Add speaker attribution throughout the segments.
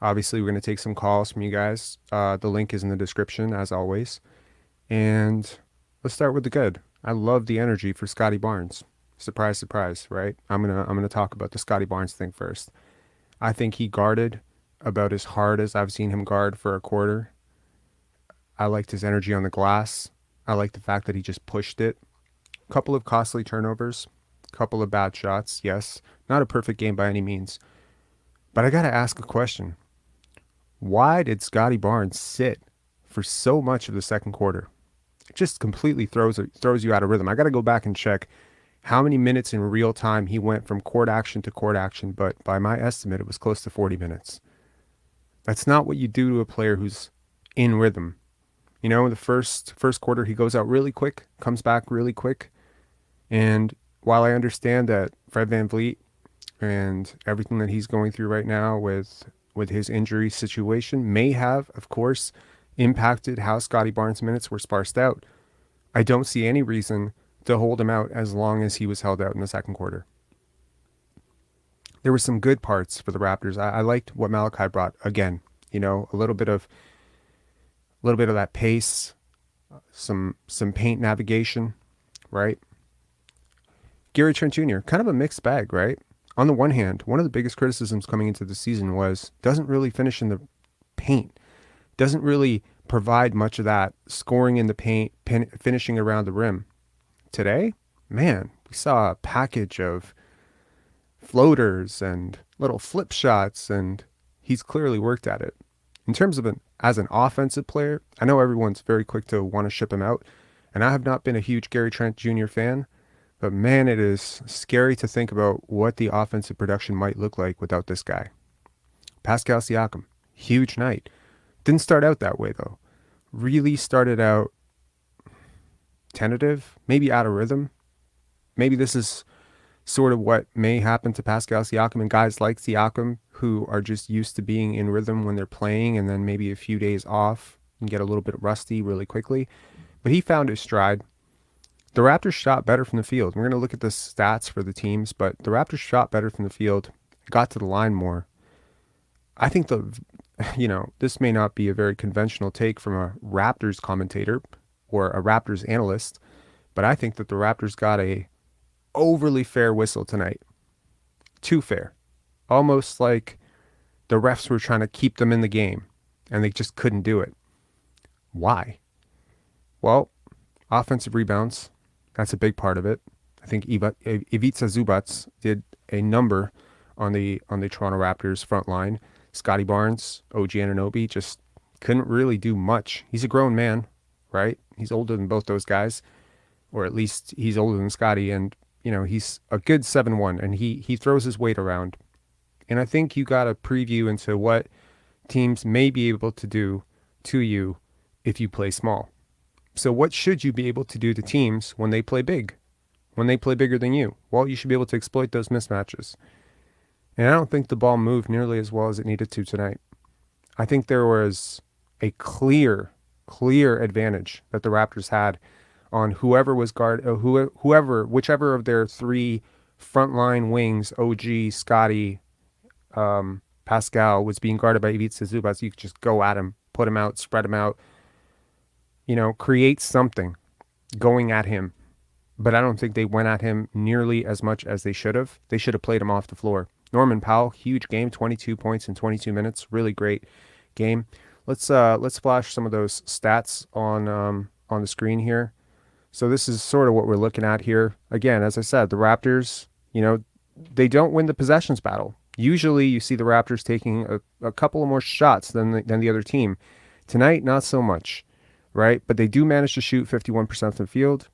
Speaker 1: Obviously, we're going to take some calls from you guys. The link is in the description, as always. And let's start with the good. I love the energy for Scottie Barnes. Surprise, surprise, right? I'm gonna talk about the Scottie Barnes thing first. I think he guarded about as hard as I've seen him guard for a quarter. I liked his energy on the glass. I like the fact that he just pushed it. Couple of costly turnovers, couple of bad shots. Yes, not a perfect game by any means. But I got to ask a question. Why did Scottie Barnes sit for so much of the second quarter? It just completely throws you out of rhythm. I got to go back and check how many minutes in real time he went from court action to court action, but by my estimate, it was close to 40 minutes. That's not what you do to a player who's in rhythm. You know, in the first quarter, he goes out really quick, comes back really quick. And while I understand that Fred VanVleet and everything that he's going through right now with his injury situation may have, of course, impacted how Scottie Barnes' minutes were sparsed out, I don't see any reason to hold him out as long as he was held out in the second quarter. There were some good parts for the Raptors. I liked what Malachi brought. Again, you know, a little bit of that pace, some paint navigation, right? Gary Trent Jr., kind of a mixed bag, right? On the one hand, one of the biggest criticisms coming into the season was doesn't really finish in the paint, doesn't really provide much of that scoring in the paint, finishing around the rim. Today, man, we saw a package of floaters and little flip shots, and he's clearly worked at it. In terms of as an offensive player, I know everyone's very quick to want to ship him out, and I have not been a huge Gary Trent Jr. fan, but man, it is scary to think about what the offensive production might look like without this guy. Pascal Siakam, huge night. Didn't start out that way, though. Really started out tentative, maybe out of rhythm. Maybe this is sort of what may happen to Pascal Siakam and guys like Siakam who are just used to being in rhythm when they're playing and then maybe a few days off and get a little bit rusty really quickly. But he found his stride. The Raptors shot better from the field. We're going to look at the stats for the teams, but the Raptors shot better from the field, got to the line more. I think this may not be a very conventional take from a Raptors commentator or a Raptors analyst, but I think that the Raptors got a overly fair whistle tonight. Too fair. Almost like the refs were trying to keep them in the game and they just couldn't do it. Why? Well, offensive rebounds, that's a big part of it. I think Ivica Zubac did a number on the Toronto Raptors front line. Scottie Barnes, OG Anunoby just couldn't really do much. He's a grown man, right? He's older than both those guys, or at least he's older than Scottie, and you know, he's a good 7'1", and he throws his weight around. And I think you got a preview into what teams may be able to do to you if you play small. So what should you be able to do to teams when they play big? When they play bigger than you? Well, you should be able to exploit those mismatches. And I don't think the ball moved nearly as well as it needed to tonight. I think there was a clear advantage that the Raptors had on whoever was whichever of their three frontline wings, OG, Scottie, Pascal, was being guarded by Ivica Zubac. You could just go at him, put him out, spread him out, create something going at him. But I don't think they went at him nearly as much as they should have. They should have played him off the floor. Norman Powell, huge game, 22 points in 22 minutes. Really great game. Let's flash some of those stats on the screen here. So this is sort of what we're looking at here. Again, as I said, the Raptors, they don't win the possessions battle. Usually you see the Raptors taking a couple of more shots than the other team. Tonight, not so much, right? But they do manage to shoot 51% from the field.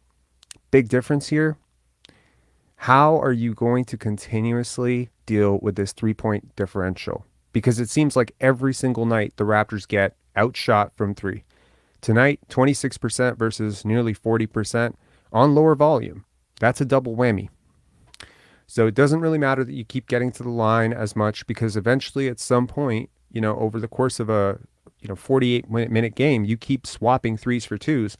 Speaker 1: Big difference here. How are you going to continuously deal with this 3-point differential? Because it seems like every single night the Raptors get outshot from three. Tonight, 26% versus nearly 40% on lower volume. That's a double whammy. So it doesn't really matter that you keep getting to the line as much, because eventually at some point, over the course of a 48-minute game, you keep swapping threes for twos.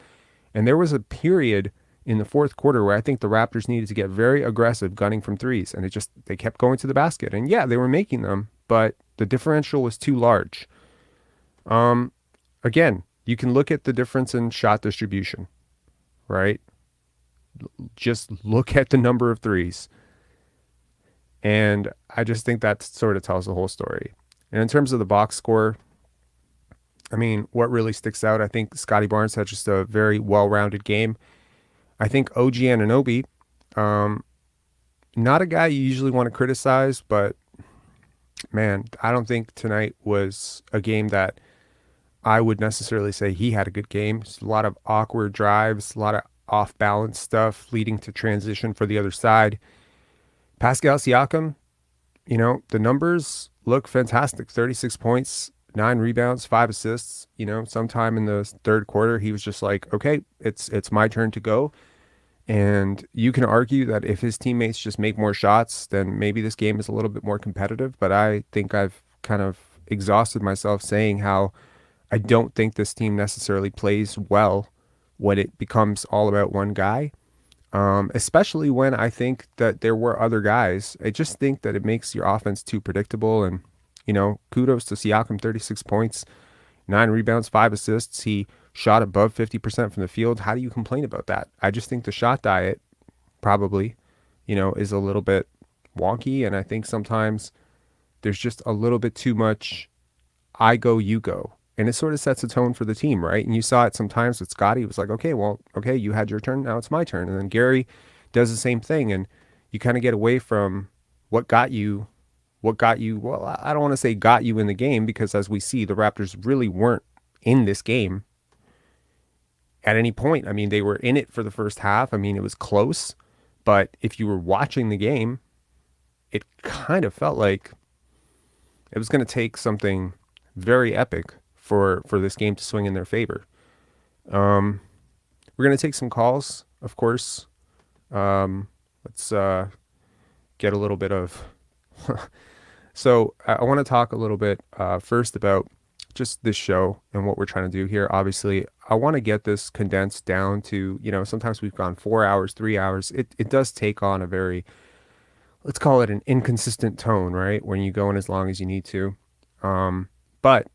Speaker 1: And there was a period in the fourth quarter where I think the Raptors needed to get very aggressive gunning from threes, and they kept going to the basket. And yeah, they were making them, but The differential was too large. Um, Again, you can look at the difference in shot distribution, right? Just look at the number of threes. And I just think that sort of tells the whole story. And in terms of the box score, I mean, what really sticks out, I think Scottie Barnes had just a very well-rounded game. I think OG Anunoby, um, not a guy you usually want to criticize, but man, I don't think tonight was a game that I would necessarily say he had a good game. It's a lot of awkward drives, a lot of off-balance stuff leading to transition for the other side. Pascal Siakam, the numbers look fantastic. 36 points, 9 rebounds, 5 assists. Sometime in the third quarter, he was just like, okay, it's my turn to go. And you can argue that if his teammates just make more shots, then maybe this game is a little bit more competitive. But I think I've kind of exhausted myself saying how I don't think this team necessarily plays well when it becomes all about one guy. Especially when I think that there were other guys. I just think that it makes your offense too predictable. And, kudos to Siakam, 36 points, 9 rebounds, 5 assists. He shot above 50% from the field. How do you complain about that? I just think the shot diet probably, is a little bit wonky. And I think sometimes there's just a little bit too much I go, you go. And it sort of sets a tone for the team, right? And you saw it sometimes with Scottie. It was like, okay, you had your turn. Now it's my turn. And then Gary does the same thing. And you kind of get away from what got you. Well, I don't want to say got you in the game, because as we see, the Raptors really weren't in this game at any point. I mean, they were in it for the first half. I mean, it was close. But if you were watching the game, it kind of felt like it was going to take something very epic for this game to swing in their favor. We're going to take some calls, of course. Let's get a little bit of... So I want to talk a little bit first about just this show and what we're trying to do here. Obviously, I want to get this condensed down to, sometimes we've gone 4 hours, 3 hours. It does take on a very, let's call it an inconsistent tone, right? When you go in as long as you need to. But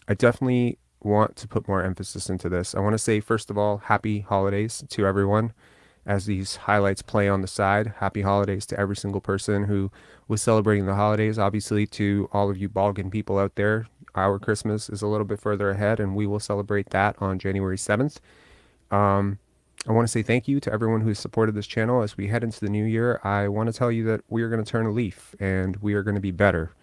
Speaker 1: I definitely want to put more emphasis into this. I want to say, first of all, happy holidays to everyone. As these highlights play on the side, happy holidays to every single person who was celebrating the holidays. Obviously, to all of you Balkan people out there, our Christmas is a little bit further ahead, and we will celebrate that on January 7th. I want to say thank you to everyone who's supported this channel. As we head into the new year, I want to tell you that we are going to turn a leaf, and we are going to be better.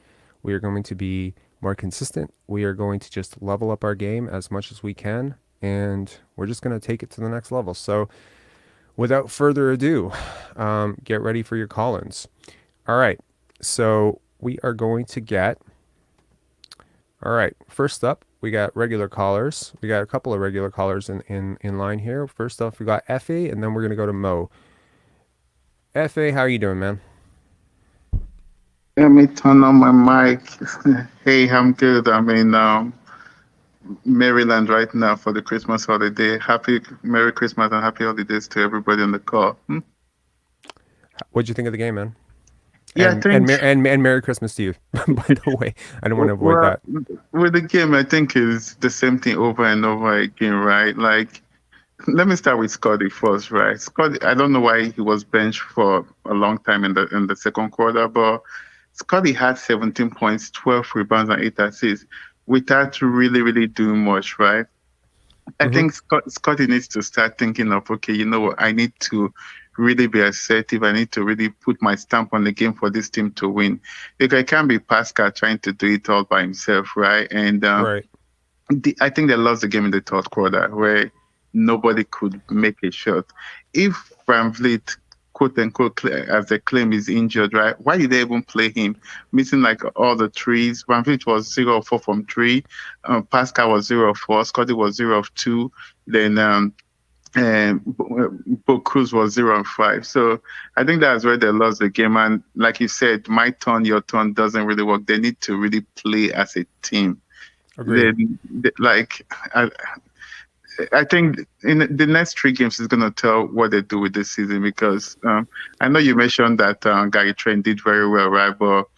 Speaker 1: We are going to be more consistent. We are going to just level up our game as much as we can, and we're just going to take it to the next level. So without further ado, get ready for your call-ins. All right, so we are going to get... All right, first up, we got regular callers. We got a couple of regular callers in line here. First off, we got F.A., and then we're going to go to Mo. F.A., how are you doing, man?
Speaker 2: Let me turn on my mic. Hey, I'm good. I'm in Maryland right now for the Christmas holiday. Happy Merry Christmas and happy holidays to everybody on the call.
Speaker 1: What'd you think of the game, man?
Speaker 2: Yeah, I think
Speaker 1: And Merry Christmas to you, by the way. I don't want to avoid
Speaker 2: well,
Speaker 1: that.
Speaker 2: with the game, I think is the same thing over and over again, right? Like, let me start with Scottie first, right? Scottie, I don't know why he was benched for a long time in the second quarter, but Scottie had 17 points, 12 rebounds, and 8 assists without really doing much, right? I
Speaker 1: Mm-hmm.
Speaker 2: think Scottie needs to start thinking of, okay, you know what, I need to really be assertive. I need to really put my stamp on the game for this team to win. Because it can't be Pascal trying to do it all by himself, right? And
Speaker 1: Right.
Speaker 2: I think they lost the game in the third quarter where nobody could make a shot. If Van Vliet, quote unquote, as they claim, is injured, right? Why did they even play him? Missing like all the threes. Van Vliet was 0 of 4 from three. Pascal was 0 of 4. Scottie was 0 of 2. Then and Bo Cruz was 0 and 5. So I think that's where they lost the game. And like you said, my turn, your turn doesn't really work. They need to really play as a team.
Speaker 1: Agreed.
Speaker 2: Like I think in the next three games is going to tell what they do with this season because I know you mentioned that Gary Trent did very well, right? But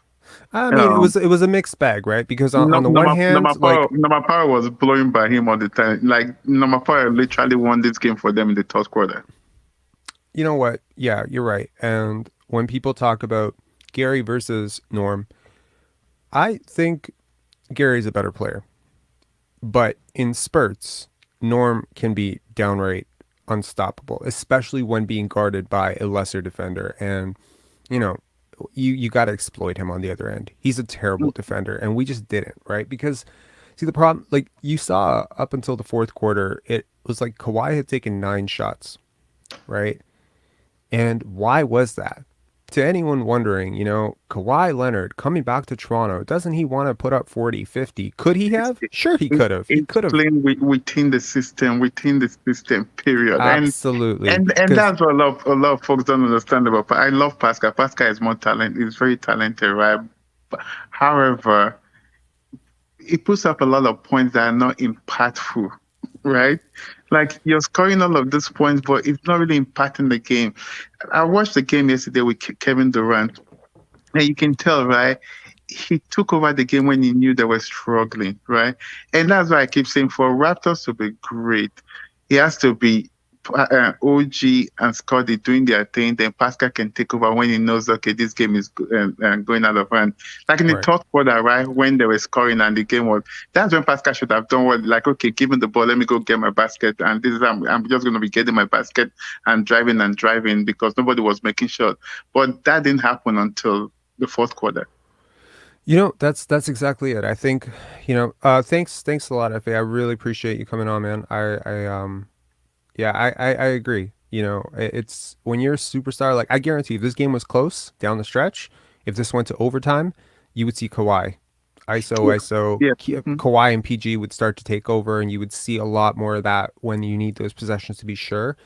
Speaker 1: I mean,
Speaker 2: Um,
Speaker 1: it was a mixed bag, right? Because
Speaker 2: no,
Speaker 1: on the one hand, like
Speaker 2: number power was blowing by him all the time. Like number power literally won this game for them in the third quarter.
Speaker 1: you know what? Yeah, you're right. And when people talk about Gary versus Norm, I think Gary's a better player. But in spurts, Norm can be downright unstoppable, especially when being guarded by a lesser defender. And, you know, you got to exploit him on the other end. He's a terrible defender, and we just didn't, right? Because, see, the problem, like you saw up until the fourth quarter, it was like Kawhi had taken 9 shots, right? And why was that? To anyone wondering, Kawhi Leonard coming back to Toronto, doesn't he want to put up 40, 50? Could he
Speaker 2: It's,
Speaker 1: have? Sure, he
Speaker 2: it's,
Speaker 1: could have. He
Speaker 2: it's
Speaker 1: could have.
Speaker 2: playing within the system, period.
Speaker 1: Absolutely.
Speaker 2: And
Speaker 1: Because,
Speaker 2: that's what a lot of folks don't understand about. I love Pascal. Pascal is more talent. He's very talented, right? However, he puts up a lot of points that are not impactful, right? Like you're scoring all of these points, but it's not really impacting the game. I watched the game yesterday with Kevin Durant, and you can tell, right? He took over the game when he knew they were struggling, right? And that's why I keep saying for Raptors to be great, he has to be OG and Scottie doing their thing. Then Pascal can take over when he knows, okay, this game is going out of hand. Like in the
Speaker 1: right.
Speaker 2: third quarter, right, when they were scoring and the game was, that's when Pascal should have done what, like, okay, give me the ball, let me go get my basket. And this is, I'm just going to be getting my basket and driving because nobody was making shots. But that didn't happen until the fourth quarter.
Speaker 1: That's exactly it. I think, thanks a lot, FA. I really appreciate you coming on, man. Yeah, I agree. It's when you're a superstar, like I guarantee if this game was close down the stretch, if this went to overtime, you would see Kawhi. ISO,
Speaker 2: Yeah. Hmm.
Speaker 1: Kawhi and PG would start to take over, and you would see a lot more of that when you need those possessions to be sure.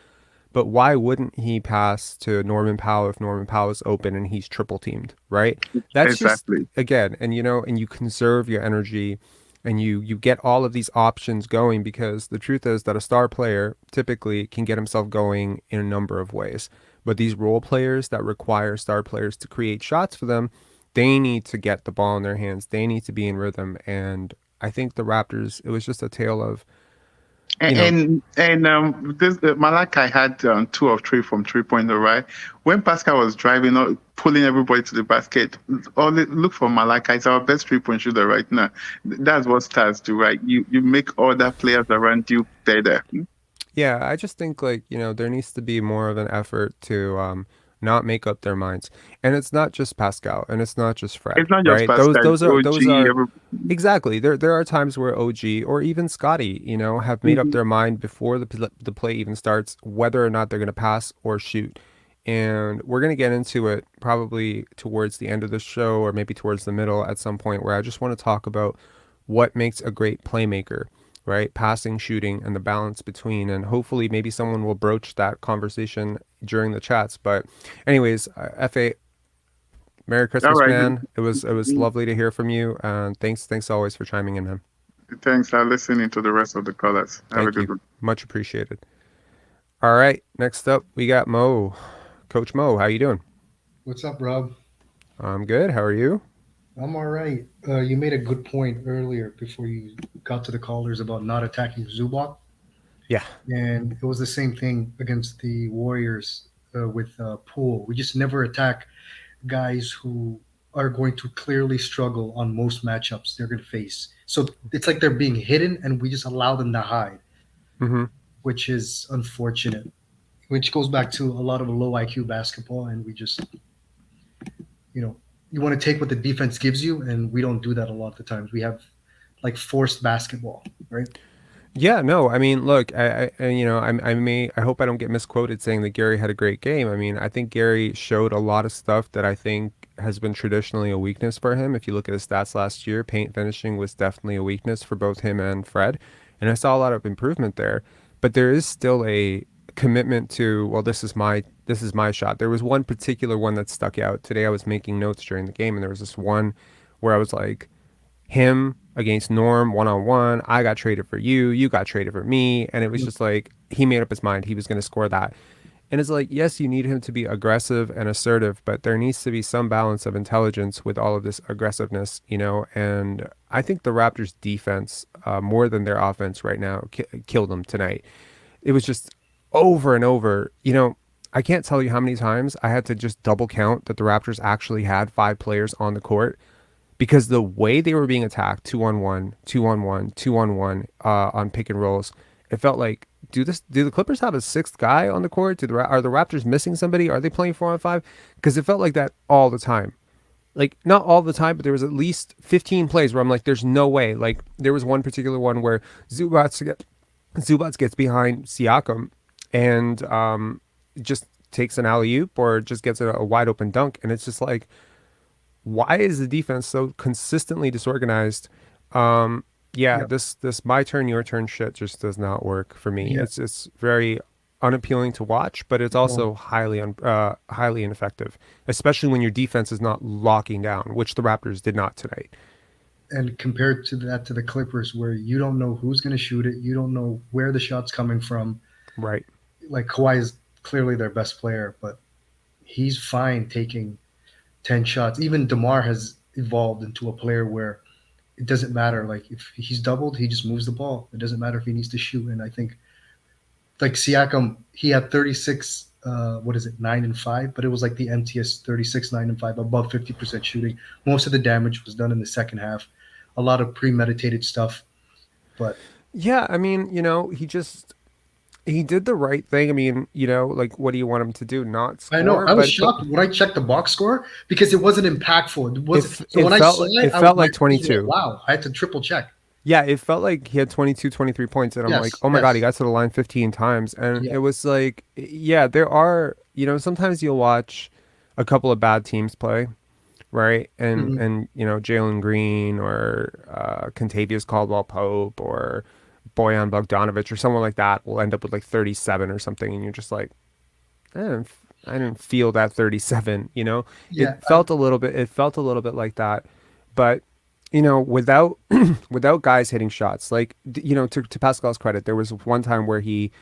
Speaker 1: But why wouldn't he pass to Norman Powell if Norman Powell is open and he's triple teamed, right? That's just
Speaker 2: Exactly.
Speaker 1: again, and you conserve your energy and you get all of these options going because the truth is that a star player typically can get himself going in a number of ways. But these role players that require star players to create shots for them, they need to get the ball in their hands. They need to be in rhythm. And I think the Raptors, it was just a tale of, you know,
Speaker 2: This Malachi had 2 of 3 from 3 point, right? When Pascal was driving, pulling everybody to the basket, look for Malachi. He's our best 3 point shooter right now. That's what stars do, right? You make other players around you better.
Speaker 1: Yeah, I just think like, there needs to be more of an effort to not make up their minds. And it's not just Pascal and it's not just Fred,
Speaker 2: It's not just
Speaker 1: right? Those
Speaker 2: Pascal, it's
Speaker 1: those are those
Speaker 2: OG.
Speaker 1: are exactly. There are times where OG or even Scottie, have made up
Speaker 2: Mhm.
Speaker 1: their mind before the play even starts whether or not they're going to pass or shoot. And we're going to get into it probably towards the end of the show or maybe towards the middle at some point where I just want to talk about what makes a great playmaker, right? Passing, shooting, and the balance between. And hopefully, maybe someone will broach that conversation during the chats. But, anyways, FA, Merry
Speaker 2: All
Speaker 1: Christmas,
Speaker 2: right.
Speaker 1: man. It was lovely to hear from you, and thanks always for chiming in, man.
Speaker 2: Thanks. I'll listen into the rest of the callers. Have a
Speaker 1: Thank
Speaker 2: good
Speaker 1: you,
Speaker 2: one.
Speaker 1: much appreciated. All right, next up we got Mo, Coach Mo. How you doing?
Speaker 3: What's up, Rob?
Speaker 1: I'm good. How are you?
Speaker 3: I'm all right. You made a good point earlier before you got to the callers about not attacking Zubac,
Speaker 1: Yeah.
Speaker 3: and it was the same thing against the Warriors with Poole. We just never attack guys who are going to clearly struggle on most matchups they're going to face. So it's like they're being hidden, and we just allow them to hide,
Speaker 1: Mm-hmm.
Speaker 3: which is unfortunate. Which goes back to a lot of low IQ basketball, and we just, you know, you want to take what the defense gives you, and we don't do that a lot of the times. We have like forced basketball, right?
Speaker 1: Yeah, no, I mean, look, I hope I don't get misquoted saying that Gary had a great game. I mean, I think Gary showed a lot of stuff that I think has been traditionally a weakness for him. If you look at his stats last year, paint finishing was definitely a weakness for both him and Fred, and I saw a lot of improvement there. But there is still a commitment to, well, this is my shot. There was one particular one that stuck out. Today I was making notes during the game, and there was this one where I was like, him against Norm one on one. I got traded for you. You got traded for me. And it was just like he made up his mind. He was going to score that. And it's like, yes, you need him to be aggressive and assertive, but there needs to be some balance of intelligence with all of this aggressiveness, you know. And I think the Raptors' defense, more than their offense right now, killed them tonight. It was just over and over. You know, I can't tell you how many times I had to just double count that the Raptors actually had 5 players on the court because the way they were being attacked, 2-on-1, 2-on-1, 2-on-1, on pick and rolls, it felt like, do the Clippers have a sixth guy on the court? Are the Raptors missing somebody? Are they playing 4-on-5? Because it felt like that all the time. Like, not all the time, but there was at least 15 plays where I'm like, there's no way. Like, there was one particular one where Zubats gets behind Siakam and just takes an alley oop or just gets a wide open dunk, and it's just like, why is the defense so consistently disorganized? Yeah,
Speaker 3: Yeah,
Speaker 1: this my turn, your turn shit just does not work for me.
Speaker 3: yeah.
Speaker 1: It's very unappealing to watch, but it's
Speaker 3: Well,
Speaker 1: also highly ineffective, especially when your defense is not locking down, which the Raptors did not tonight.
Speaker 3: and compared to that to the Clippers, where you don't know who's going to shoot it, you don't know where the shot's coming from.
Speaker 1: Right.
Speaker 3: Like Kawhi is clearly their best player, but he's fine taking 10 shots. Even Demar has evolved into a player where it doesn't matter. Like if he's doubled, he just moves the ball. It doesn't matter if he needs to shoot. And I think like Siakam, he had 36. What is it, 9 and 5? But it was like the emptiest 36, 9 and 5, above 50% shooting. Most of the damage was done in the second half. A lot of premeditated stuff. But
Speaker 1: Yeah, I mean, you know, he did the right thing. I mean, you know, like what do you want him to do? Not
Speaker 3: I know
Speaker 1: score,
Speaker 3: I was
Speaker 1: but
Speaker 3: shocked when I checked the box score because it wasn't impactful. It wasn't. So when I saw it,
Speaker 1: it felt
Speaker 3: my
Speaker 1: like
Speaker 3: eyes were like,
Speaker 1: 22.
Speaker 3: wow. I had to triple check.
Speaker 1: Yeah, it felt like he had 22, 23 points. And I'm like,
Speaker 3: Yes,
Speaker 1: oh my God, he
Speaker 3: yes,
Speaker 1: got to the line 15 times. And
Speaker 3: yeah.
Speaker 1: it was like, yeah, there are, you know, sometimes you'll watch a couple of bad teams play, right?
Speaker 3: Mhm.
Speaker 1: And you know, Jalen Green or Contavious Caldwell Pope or Bojan Bogdanovic or someone like that will end up with like 37 or something. And you're just like, I didn't feel that 37, you know.
Speaker 3: Yeah, I,
Speaker 1: It felt a little bit like that. But you know, without without guys hitting shots, like you know, to Pascal's credit, there was one time where he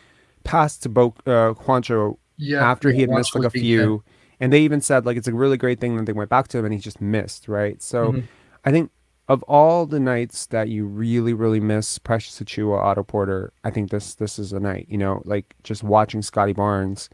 Speaker 1: passed to Juancho
Speaker 3: yeah,
Speaker 1: after
Speaker 3: yeah.
Speaker 1: he had
Speaker 3: Watch
Speaker 1: missed like
Speaker 3: was
Speaker 1: a
Speaker 3: being fed.
Speaker 1: few, and they even said like it's a really great thing that they went back to him and he just missed, right? So
Speaker 3: Mhm.
Speaker 1: I think of all the nights that you really miss Precious Achua, Otto Porter, I think this is a night, you know, like just watching Scotty Barnes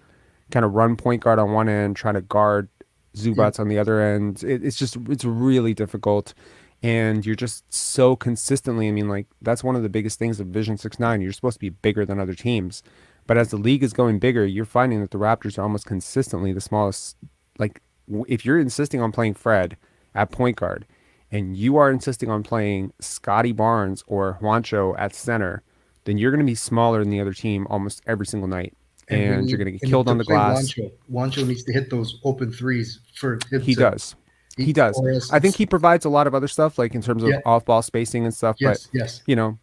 Speaker 1: kind of run point guard on one end, trying to guard
Speaker 3: Yeah,
Speaker 1: Zubats on the other end. It's really difficult. And you're just so consistently, I mean, like that's one of the biggest things of Vision 6-9. You're supposed to be bigger than other teams. But as the league is going bigger, you're finding that the Raptors are almost consistently the smallest. Like, if you're insisting on playing Fred at point guard and you are insisting on playing Scotty Barnes or Juancho at center, then you're going to be smaller than the other team almost every single night.
Speaker 3: and we
Speaker 1: And you're
Speaker 3: need
Speaker 1: going to get
Speaker 3: and
Speaker 1: killed
Speaker 3: to
Speaker 1: on the
Speaker 3: play
Speaker 1: glass.
Speaker 3: Wancho. Wancho needs to hit those open threes for him
Speaker 1: He
Speaker 3: to
Speaker 1: does. He
Speaker 3: eat,
Speaker 1: does.
Speaker 3: or else
Speaker 1: I think
Speaker 3: it's
Speaker 1: he provides a lot of other stuff, like in terms of
Speaker 3: yeah,
Speaker 1: off ball spacing and stuff. But,
Speaker 3: yes, yes.
Speaker 1: you know,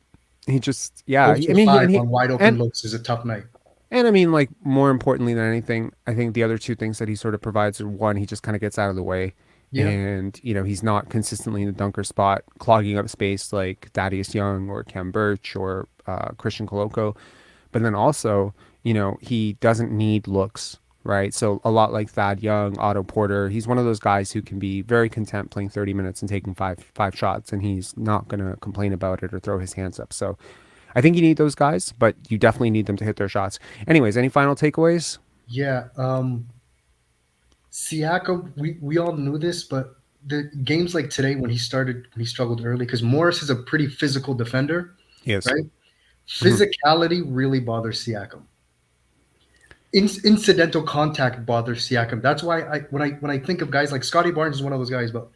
Speaker 1: he just, yeah.
Speaker 3: 0
Speaker 1: I
Speaker 3: for
Speaker 1: mean,
Speaker 3: 5 on wide open
Speaker 1: and,
Speaker 3: looks is a tough night.
Speaker 1: and I mean, like, more importantly than anything, I think the other two things that he sort of provides are one, he just kind of gets out of the way.
Speaker 3: Yeah,
Speaker 1: And, you know, he's not consistently in the dunker spot, clogging up space like Thaddeus Young or Cam Birch or Christian Coloco. But then also, you know, he doesn't need looks, right? So a lot like Thad Young, Otto Porter, he's one of those guys who can be very content playing 30 minutes and taking five shots, and he's not going to complain about it or throw his hands up. So I think you need those guys, but you definitely need them to hit their shots. Anyways, any final takeaways?
Speaker 3: yeah. Siakam, we all knew this, but the games like today when he struggled early because Morris is a pretty physical defender,
Speaker 1: Yes.
Speaker 3: right?
Speaker 1: Hmm.
Speaker 3: Physicality really bothers Siakam. Incidental contact bothers Siakam. That's why when I think of guys like Scottie Barnes is one of those guys, but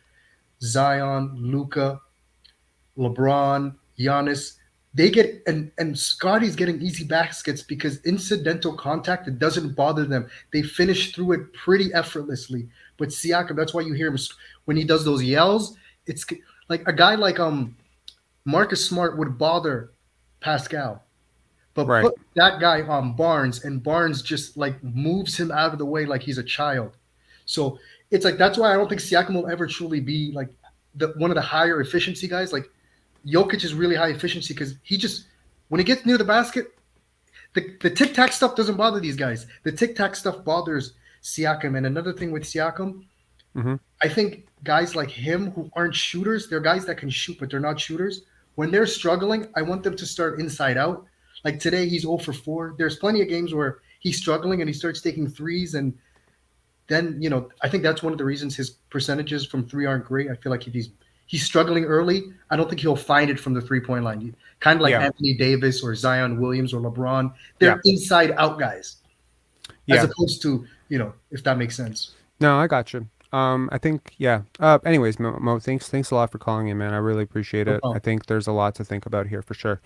Speaker 3: Zion, Luca, LeBron, Giannis, they get and Scotty's getting easy baskets because incidental contact, it doesn't bother them. They finish through it pretty effortlessly. But Siakam, that's why you hear him when he does those yells. It's like a guy like Marcus Smart would bother Pascal, but
Speaker 1: Right.
Speaker 3: put that guy on Barnes, and Barnes just like moves him out of the way like he's a child. So it's like that's why I don't think Siakam will ever truly be like one of the higher efficiency guys. Like Jokic is really high efficiency because he just when he gets near the basket, The tic tac stuff doesn't bother these guys. The tic tac stuff bothers Siakam. And another thing with Siakam,
Speaker 1: Hmm.
Speaker 3: I think guys like him who aren't shooters, they're guys that can shoot, but they're not shooters. When they're struggling, I want them to start inside out. Like today, he's 0 for 4. There's plenty of games where he's struggling and he starts taking threes. And then, I think that's one of the reasons his percentages from three aren't great. I feel like if he's struggling early, I don't think he'll find it from the 3-point line. Kind of like
Speaker 1: Yeah.
Speaker 3: Anthony Davis or Zion Williams or LeBron.
Speaker 1: Yeah.
Speaker 3: They're inside out guys, as
Speaker 1: Yeah.
Speaker 3: opposed to, if that makes sense.
Speaker 1: No, I got you. I think, yeah. Anyways, Mo, thanks a lot for calling in, man. I really appreciate
Speaker 3: No
Speaker 1: it. I
Speaker 3: problem.
Speaker 1: think there's a lot to think about here for sure.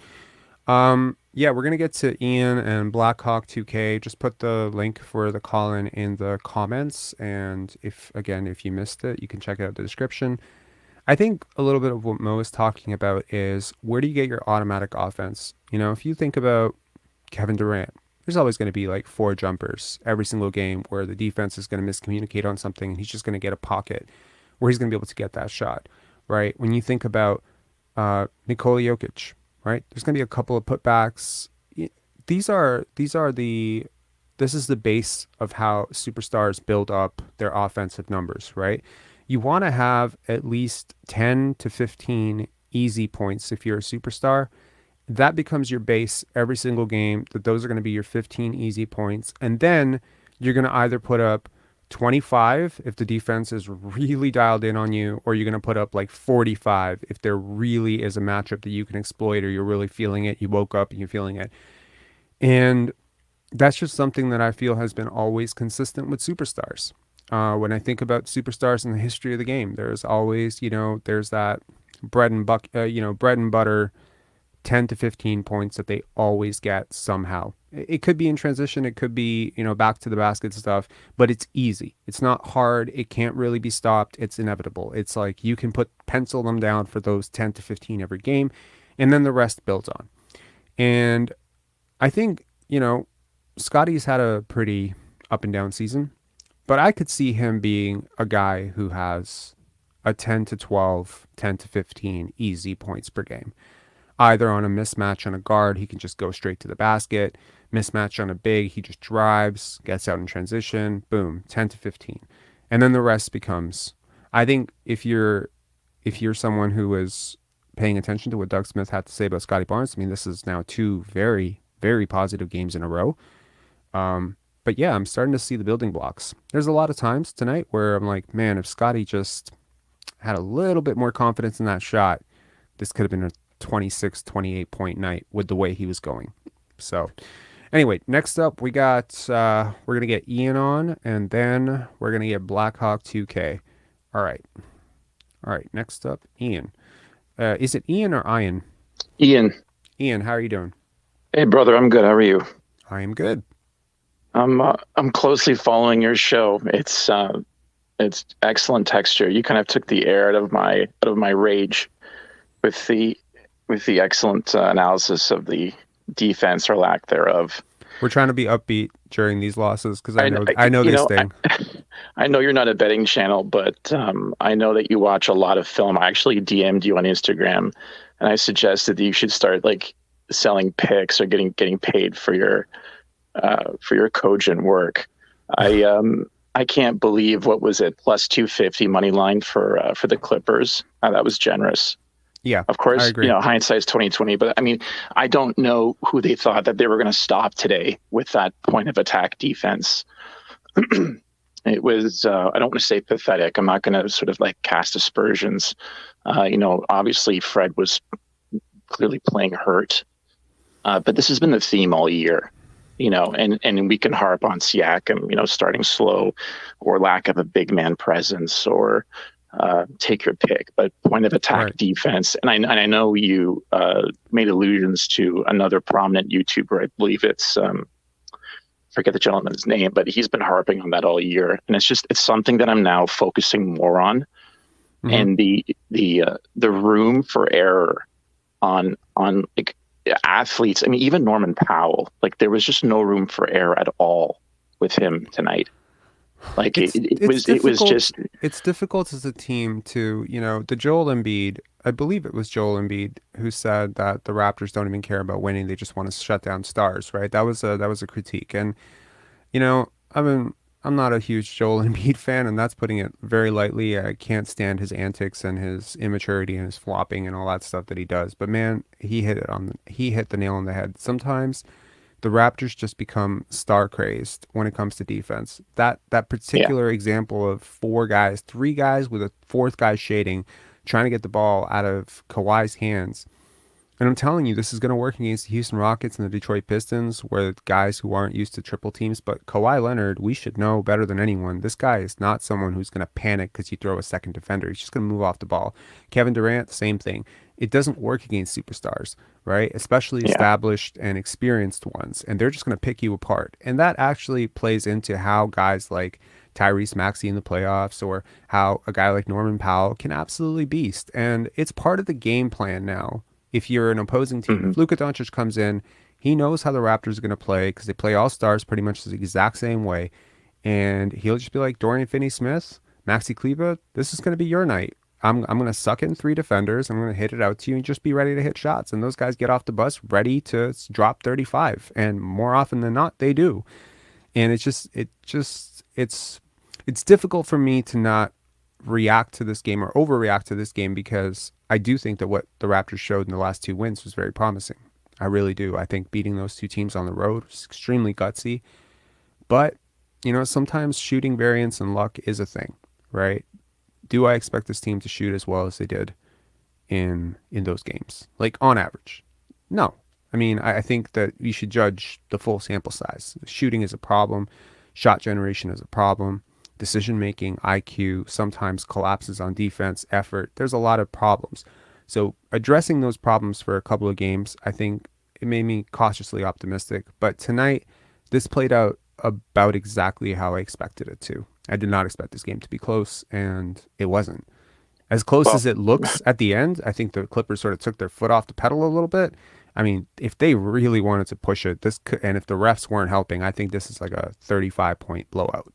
Speaker 1: Yeah, we're gonna get to Ian and Blackhawk 2K. Just put the link for the call-in in the comments, and if you missed it, you can check out the description. I think a little bit of what Mo is talking about is where do you get your automatic offense? If you think about Kevin Durant, there's always going to be like 4 jumpers every single game where the defense is going to miscommunicate on something and he's just going to get a pocket where he's going to be able to get that shot, right? When you think about Nikola Jokic, right? There's going to be a couple of putbacks. This is the base of how superstars build up their offensive numbers, right? You want to have at least 10 to 15 easy points if you're a superstar. That becomes your base every single game, that those are going to be your 15 easy points. And then you're going to either put up 25 if the defense is really dialed in on you, or you're going to put up like 45 if there really is a matchup that you can exploit, or you're really feeling it. You woke up and you're feeling it. And that's just something that I feel has been always consistent with superstars. When I think about superstars in the history of the game, there's always, there's that bread and butter 10 to 15 points that they always get somehow. It could be in transition, it could be, back to the basket stuff, but it's easy. It's not hard. It can't really be stopped. It's inevitable. It's like you can pencil them down for those 10 to 15 every game, and then the rest builds on. And I think, Scottie's had a pretty up and down season, but I could see him being a guy who has a 10 to 12, 10 to 15 easy points per game. Either on a mismatch on a guard, he can just go straight to the basket. Mismatch on a big, he just drives, gets out in transition, boom, 10 to 15. And then the rest becomes, I think if you're someone who is paying attention to what Doug Smith had to say about Scottie Barnes, I mean, this is now 2 very, very positive games in a row. But yeah, I'm starting to see the building blocks. There's a lot of times tonight where I'm like, man, if Scottie just had a little bit more confidence in that shot, this could have been a 26, 28 point night with the way he was going. So anyway, next up we got, we're going to get Ian on, and then we're going to get Blackhawk 2K. All right. Next up, Ian. Is it Ian or Ian?
Speaker 4: Ian.
Speaker 1: Ian, how are you doing?
Speaker 4: Hey, brother. I'm good. How are you?
Speaker 1: I am good.
Speaker 4: I'm closely following your show. It's excellent texture. You kind of took the air out of my rage with the excellent analysis of the defense or lack thereof.
Speaker 1: We're trying to be upbeat during these losses because I know they sting.
Speaker 4: I know you're not a betting channel, but I know that you watch a lot of film. I actually DM'd you on Instagram, and I suggested that you should start like selling picks or getting paid for your cogent work. I can't believe, what was it, plus 250 money line for the Clippers. That was generous.
Speaker 1: Yeah,
Speaker 4: of course,
Speaker 1: I agree.
Speaker 4: Hindsight's 2020, but I mean, I don't know who they thought that they were going to stop today with that point of attack defense. It was, I don't want to say pathetic. I'm not going to sort of like cast aspersions. Obviously Fred was clearly playing hurt, but this has been the theme all year. And we can harp on Siakam, starting slow or lack of a big man presence, or take your pick, but point of attack defense. And I know you made allusions to another prominent YouTuber. I believe it's, forget the gentleman's name, but he's been harping on that all year. And it's something that I'm now focusing more on. Mm-hmm. And the room for error on like athletes. I mean, even Norman Powell, like there was just no room for error at all with him tonight. Like
Speaker 1: It's
Speaker 4: it
Speaker 1: it's
Speaker 4: was it was
Speaker 1: difficult.
Speaker 4: just
Speaker 1: It's difficult as a team to, the Joel Embiid, I believe it was Joel Embiid who said that the Raptors don't even care about winning, they just want to shut down stars, right? That was a critique. And you know, I mean, I'm not a huge Joel Embiid fan, and that's putting it very lightly. I can't stand his antics and his immaturity and his flopping and all that stuff that he does. But man, he hit the nail on the head. Sometimes the Raptors just become star crazed when it comes to defense. That
Speaker 4: yeah.
Speaker 1: particular example of three guys with a fourth guy shading, trying to get the ball out of Kawhi's hands. And I'm telling you, this is going to work against the Houston Rockets and the Detroit Pistons, where guys who aren't used to triple teams. But Kawhi Leonard, we should know better than anyone. This guy is not someone who's going to panic because you throw a second defender. He's just going to move off the ball. Kevin Durant, same thing. It doesn't work against superstars, right? Especially
Speaker 4: Yeah.
Speaker 1: established and experienced ones. And they're just going to pick you apart. And that actually plays into how guys like Tyrese Maxey in the playoffs, or how a guy like Norman Powell can absolutely beast. And it's part of the game plan now. If you're an opposing team,
Speaker 4: Hmm.
Speaker 1: if Luka Doncic comes in, he knows how the Raptors are going to play because they play all stars pretty much the exact same way. And he'll just be like, Dorian Finney-Smith, Maxi Kleber, this is going to be your night. I'm going to suck in three defenders. I'm going to hit it out to you and just be ready to hit shots. And those guys get off the bus ready to drop 35. And more often than not, they do. And it's difficult for me to not react to this game or overreact to this game, because I do think that what the Raptors showed in the last two wins was very promising. I really do. I think beating those two teams on the road was extremely gutsy. But, sometimes shooting variance and luck is a thing, right? Do I expect this team to shoot as well as they did in those games? Like on average? No. I mean, I think that you should judge the full sample size. Shooting is a problem. Shot generation is a problem. Decision making, IQ sometimes collapses on defense, effort. There's a lot of problems. So addressing those problems for a couple of games, I think it made me cautiously optimistic. But tonight, this played out about exactly how I expected it to. I did not expect this game to be close, and it wasn't. As close
Speaker 4: Well,
Speaker 1: as it looks at the end, I think the Clippers sort of took their foot off the pedal a little bit. I mean, if they really wanted to push it, and if the refs weren't helping, I think this is like a 35-point blowout.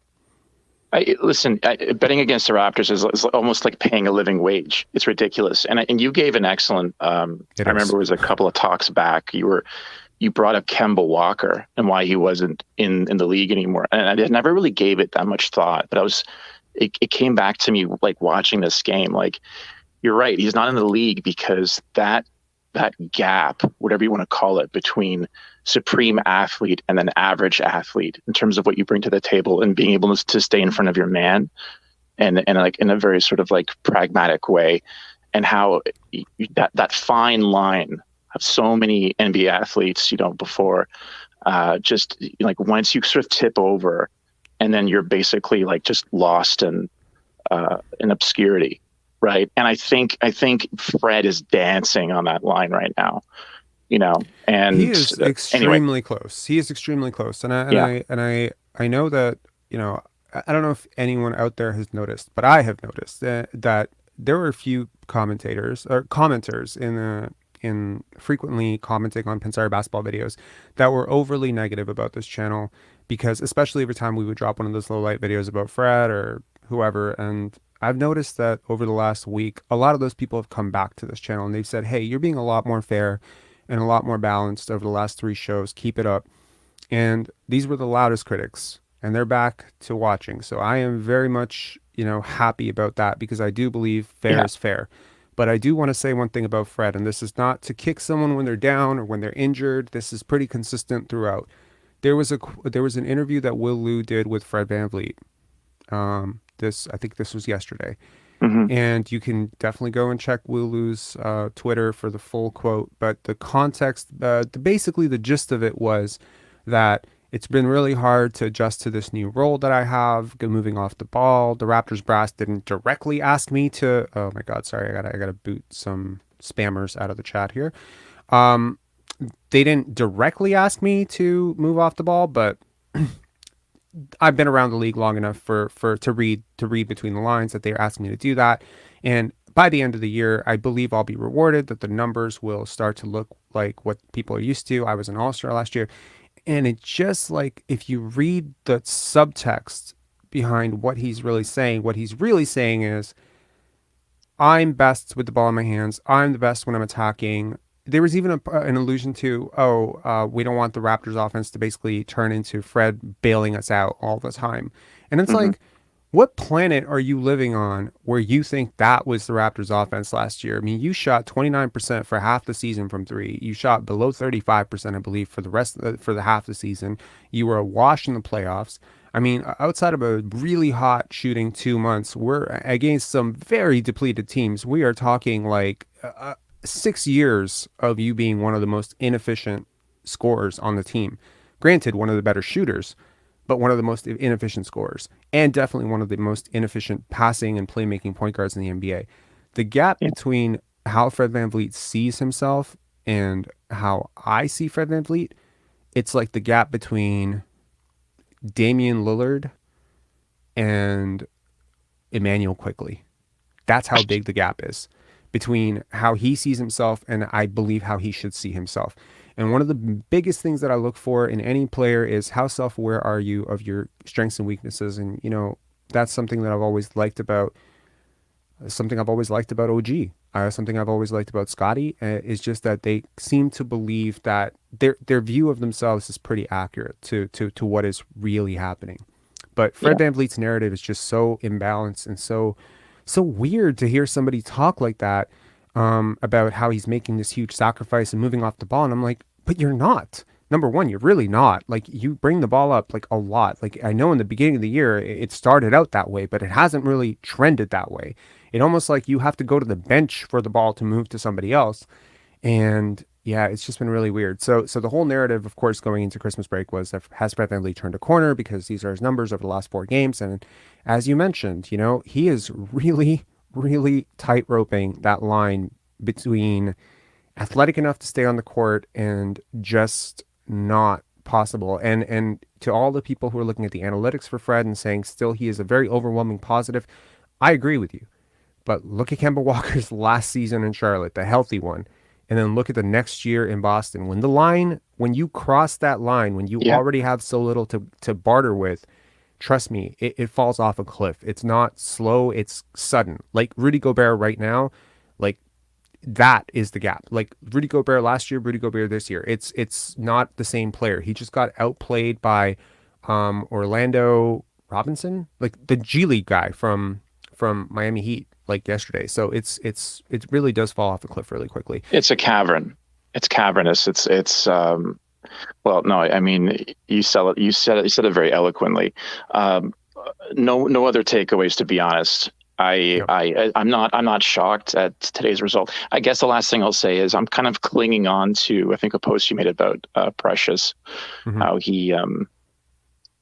Speaker 4: listen, betting against the Raptors is almost like paying a living wage. It's ridiculous. And you gave an excellent. I
Speaker 1: It is.
Speaker 4: remember it was a couple of talks back. You brought up Kemba Walker and why he wasn't in the league anymore. And I never really gave it that much thought, but it came back to me like watching this game. Like, you're right, he's not in the league because that gap, whatever you want to call it, between supreme athlete and then average athlete in terms of what you bring to the table and being able to stay in front of your man and like in a very sort of like pragmatic way, and how that fine line of so many NBA athletes, before just like once you sort of tip over, and then you're basically like just lost in obscurity, right? And I think Fred is dancing on that line right now, And
Speaker 1: He is
Speaker 4: anyway,
Speaker 1: extremely close. He is extremely close, and I know that I don't know if anyone out there has noticed, but I have noticed that there were a few commentators or commenters in frequently commenting on Pensar basketball videos that were overly negative about this channel, because especially every time we would drop one of those low light videos about Fred or whoever, and I've noticed that over the last week, a lot of those people have come back to this channel and they've said, hey, you're being a lot more fair and a lot more balanced over the last three shows. Keep it up. And these were the loudest critics, and they're back to watching. So I am very much, happy about that, because I do believe fair is fair. But I do want to say one thing about Fred, and this is not to kick someone when they're down or when they're injured. This is pretty consistent throughout. There was an interview that Will Liu did with Fred VanVleet. I think this was yesterday.
Speaker 4: mm-hmm.
Speaker 1: And you can definitely go and check Will Liu's Twitter for the full quote. But the context, basically the gist of it was that it's been really hard to adjust to this new role that I have, moving off the ball. The Raptors brass didn't directly ask me to. Oh my God, sorry, I gotta boot some spammers out of the chat here. They didn't directly ask me to move off the ball, but I've been around the league long enough to read between the lines that they're asking me to do that. And by the end of the year, I believe I'll be rewarded, that the numbers will start to look like what people are used to. I was an all-star last year. And it just, like, if you read the subtext behind what he's really saying. What he's really saying is, I'm best with the ball in my hands. I'm the best when I'm attacking. There was even an allusion to, we don't want the Raptors offense to basically turn into Fred bailing us out all the time. And it's
Speaker 4: Mm-hmm.
Speaker 1: like, what planet are you living on where you think that was the Raptors offense last year? I mean, you shot 29% for half the season from three. You shot below 35%, I believe, for for the half the season. You were awash in the playoffs. I mean, outside of a really hot shooting 2 months, we're against some very depleted teams. We are talking like 6 years of you being one of the most inefficient scorers on the team. Granted, one of the better shooters, but one of the most inefficient scorers, and definitely one of the most inefficient passing and playmaking point guards in the NBA. The gap
Speaker 4: Yeah.
Speaker 1: between how Fred VanVleet sees himself and how I see Fred VanVleet, it's like the gap between Damian Lillard and Emmanuel Quickly. That's how big the gap is between how he sees himself and I believe how he should see himself. And one of the biggest things that I look for in any player is how self-aware are you of your strengths and weaknesses. And, that's something that I've always liked about OG. Something I've always liked about Scottie is just that they seem to believe that their view of themselves is pretty accurate to what is really happening. But Fred VanVleet's narrative is just so imbalanced and so weird to hear somebody talk like that about how he's making this huge sacrifice and moving off the ball. And I'm like, but you're not. Number one, you're really not. Like, you bring the ball up like a lot. Like, I know in the beginning of the year it started out that way, but it hasn't really trended that way. It almost like you have to go to the bench for the ball to move to somebody else. And yeah, it's just been really weird. So the whole narrative, of course, going into Christmas break was that has Fred VanVleet turned a corner because these are his numbers over the last 4 games. And as you mentioned, he is really, really tight roping that line between athletic enough to stay on the court and just not possible. And to all the people who are looking at the analytics for Fred and saying still he is a very overwhelming positive, I agree with you. But look at Kemba Walker's last season in Charlotte, the healthy one. And then look at the next year in Boston. When you cross that line, when you already have so little to barter with, trust me, it falls off a cliff. It's not slow, it's sudden. Like Rudy Gobert right now, like that is the gap. Like Rudy Gobert last year, Rudy Gobert this year. It's not the same player. He just got outplayed by Orlando Robinson, like the G League guy from Miami Heat, like yesterday. So it really does fall off the cliff really quickly.
Speaker 4: It's a cavern. It's cavernous. It's well, no, I mean, you said it very eloquently. No other takeaways, to be honest. I'm not shocked at today's result. I guess the last thing I'll say is I'm kind of clinging on to, I think, a post you made about Precious, how he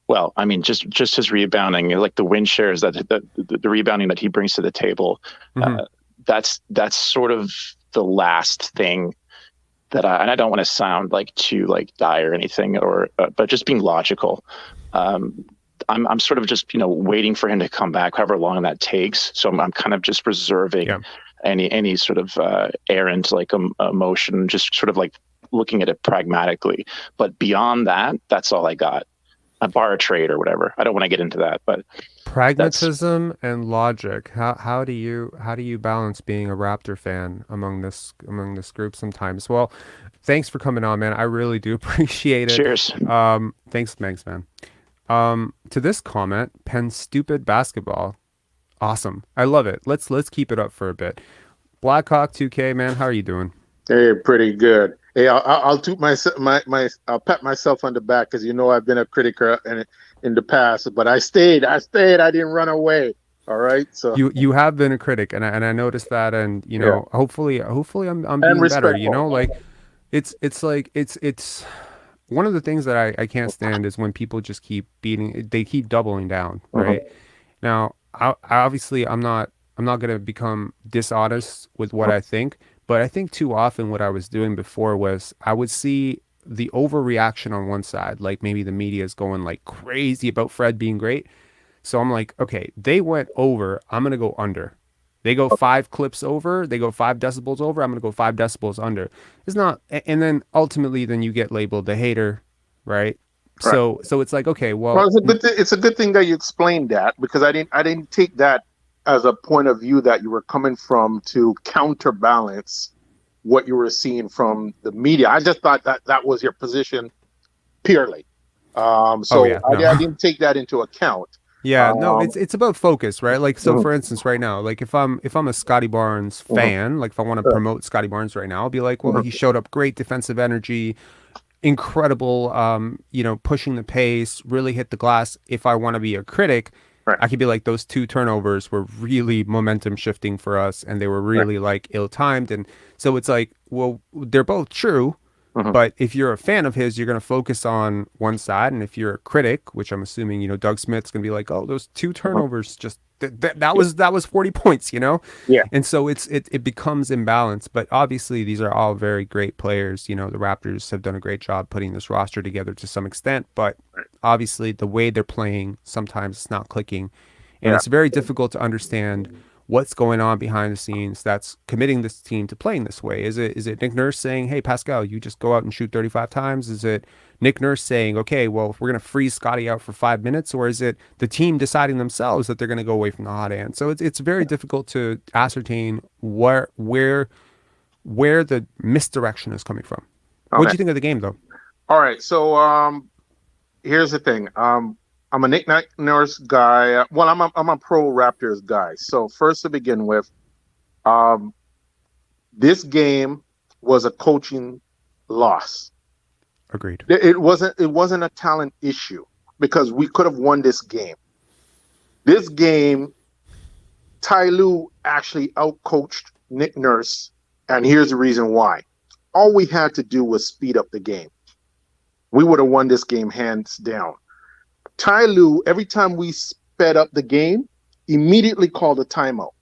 Speaker 4: well, I mean, just his rebounding, like the win shares that the rebounding that he brings to the table. That's sort of the last thing that and I don't want to sound like too like dire or anything, but just being logical. I'm sort of just waiting for him to come back, however long that takes. So I'm kind of just reserving any sort of errant like emotion, just sort of like looking at it pragmatically. But beyond that, that's all I got. A bar a trade or whatever. I don't want to get into that, but
Speaker 1: pragmatism and logic. How do you balance being a Raptor fan among this group sometimes? Well, thanks for coming on, man. I really do appreciate it.
Speaker 4: Cheers.
Speaker 1: Thanks, man. To this comment, Penn stupid basketball. Awesome. I love it. Let's keep it up for a bit. Blackhawk 2K, man, how are you doing?
Speaker 5: Hey, pretty good. Hey, I'll toot I'll pat myself on the back because I've been a critic in the past, but I stayed. I didn't run away. All right. So
Speaker 1: you have been a critic, and I noticed that, and hopefully I'm being better. Like it's like it's one of the things that I can't stand is when people just keep doubling down. Right now, obviously I'm not gonna become dishonest with what I think. But I think too often what I was doing before was I would see the overreaction on one side, like maybe the media is going like crazy about Fred being great. So I'm like, okay, they went over, I'm going to go under. They go 5 clips over, they go 5 decibels over, I'm going to go 5 decibels under. It's not, and then ultimately then you get labeled the hater, right? So it's like, okay,
Speaker 5: Well,
Speaker 1: well,
Speaker 5: it's a good thing that you explained that, because I didn't take that as a point of view that you were coming from to counterbalance what you were seeing from the media. I just thought that that was your position purely.
Speaker 1: oh
Speaker 5: So
Speaker 1: yeah, no.
Speaker 5: I didn't take that into account.
Speaker 1: Yeah, no,
Speaker 5: Um,
Speaker 1: it's about focus, right? Like, so
Speaker 5: mhm,
Speaker 1: for instance, right now, like if I'm a Scottie Barnes
Speaker 5: mhm,
Speaker 1: fan, like if I want to
Speaker 5: sure,
Speaker 1: promote Scottie Barnes right now, I'll be like, well,
Speaker 5: mhm,
Speaker 1: he showed up great defensive energy, incredible, pushing the pace, really hit the glass. If I want to be a critic,
Speaker 5: right,
Speaker 1: I could be like, those two turnovers were really momentum shifting for us, and they were
Speaker 5: right,
Speaker 1: really like ill-timed. And so it's like, well, they're both true,
Speaker 5: mhm,
Speaker 1: but if you're a fan of his, you're going to focus on one side. And if you're a critic, which I'm assuming, Doug Smith's going to be like, oh, those two
Speaker 5: mhm,
Speaker 1: turnovers just that
Speaker 5: yeah,
Speaker 1: was 40 points.
Speaker 5: yeah,
Speaker 1: And so it becomes imbalanced. But obviously, these are all very great players. The Raptors have done a great job putting this roster together to some extent. But
Speaker 5: right,
Speaker 1: obviously, the way they're playing, sometimes it's not clicking. And
Speaker 5: yeah,
Speaker 1: it's very difficult to understand what's going on behind the scenes that's committing this team to playing this way. Is it Nick Nurse saying, hey, Pascal, you just go out and shoot 35 times? Is it Nick Nurse saying, okay, well, if we're going to freeze Scottie out for 5 minutes? Or is it the team deciding themselves that they're going to go away from the hot hand? So it's very difficult to ascertain where the misdirection is coming from. What
Speaker 5: okay.
Speaker 1: do you think of the game, though?
Speaker 5: All right. So here's the thing. I'm a Nick Nurse guy. Well, I'm a pro Raptors guy. So first to begin with, um, this game was a coaching loss.
Speaker 1: Agreed.
Speaker 5: It wasn't a talent issue, because we could have won this game. This game, Ty Lue actually outcoached Nick Nurse, and here's the reason why. All we had to do was speed up the game. We would have won this game hands down. Ty Lue, every time we sped up the game, immediately called a timeout.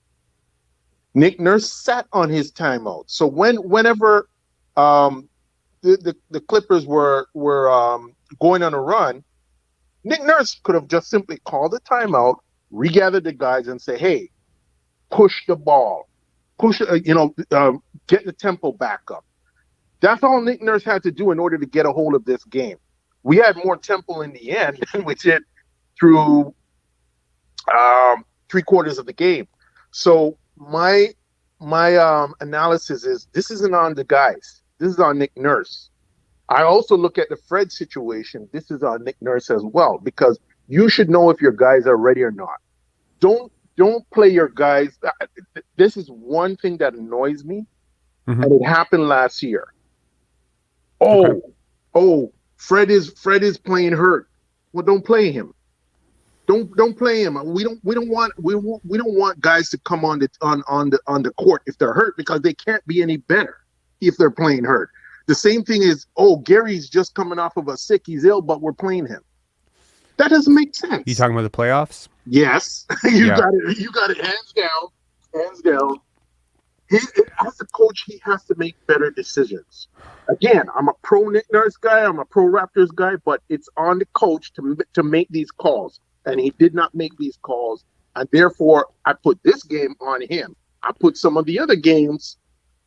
Speaker 5: Nick Nurse sat on his timeout. So whenever the Clippers were going on a run, Nick Nurse could have just simply called a timeout, regathered the guys, and say, "Hey, push the ball, get the tempo back up." That's all Nick Nurse had to do in order to get a hold of this game. We had more tempo in the end than we did through 3/4 of the game. So my analysis is, this isn't on the guys. This is on Nick Nurse. I also look at the Fred situation. This is on Nick Nurse as well, because you should know if your guys are ready or not. Don't play your guys. This is one thing that annoys me,
Speaker 1: Hmm.
Speaker 5: and it happened last year.
Speaker 1: Okay.
Speaker 5: Oh, Fred is playing hurt. Well, don't play him. Don't play him. We don't want guys to come on the court if they're hurt, because they can't be any better if they're playing hurt. The same thing is, oh, Gary's just coming off of a sick, he's ill, but we're playing him. That doesn't make sense.
Speaker 1: You talking about the playoffs?
Speaker 5: Yes, you
Speaker 1: Yeah.
Speaker 5: got it. You got it, hands down, hands down. As a coach, he has to make better decisions. Again, I'm a pro Nick Nurse guy. I'm a pro Raptors guy, but it's on the coach to make these calls, and he did not make these calls, and therefore I put this game on him. I put some of the other games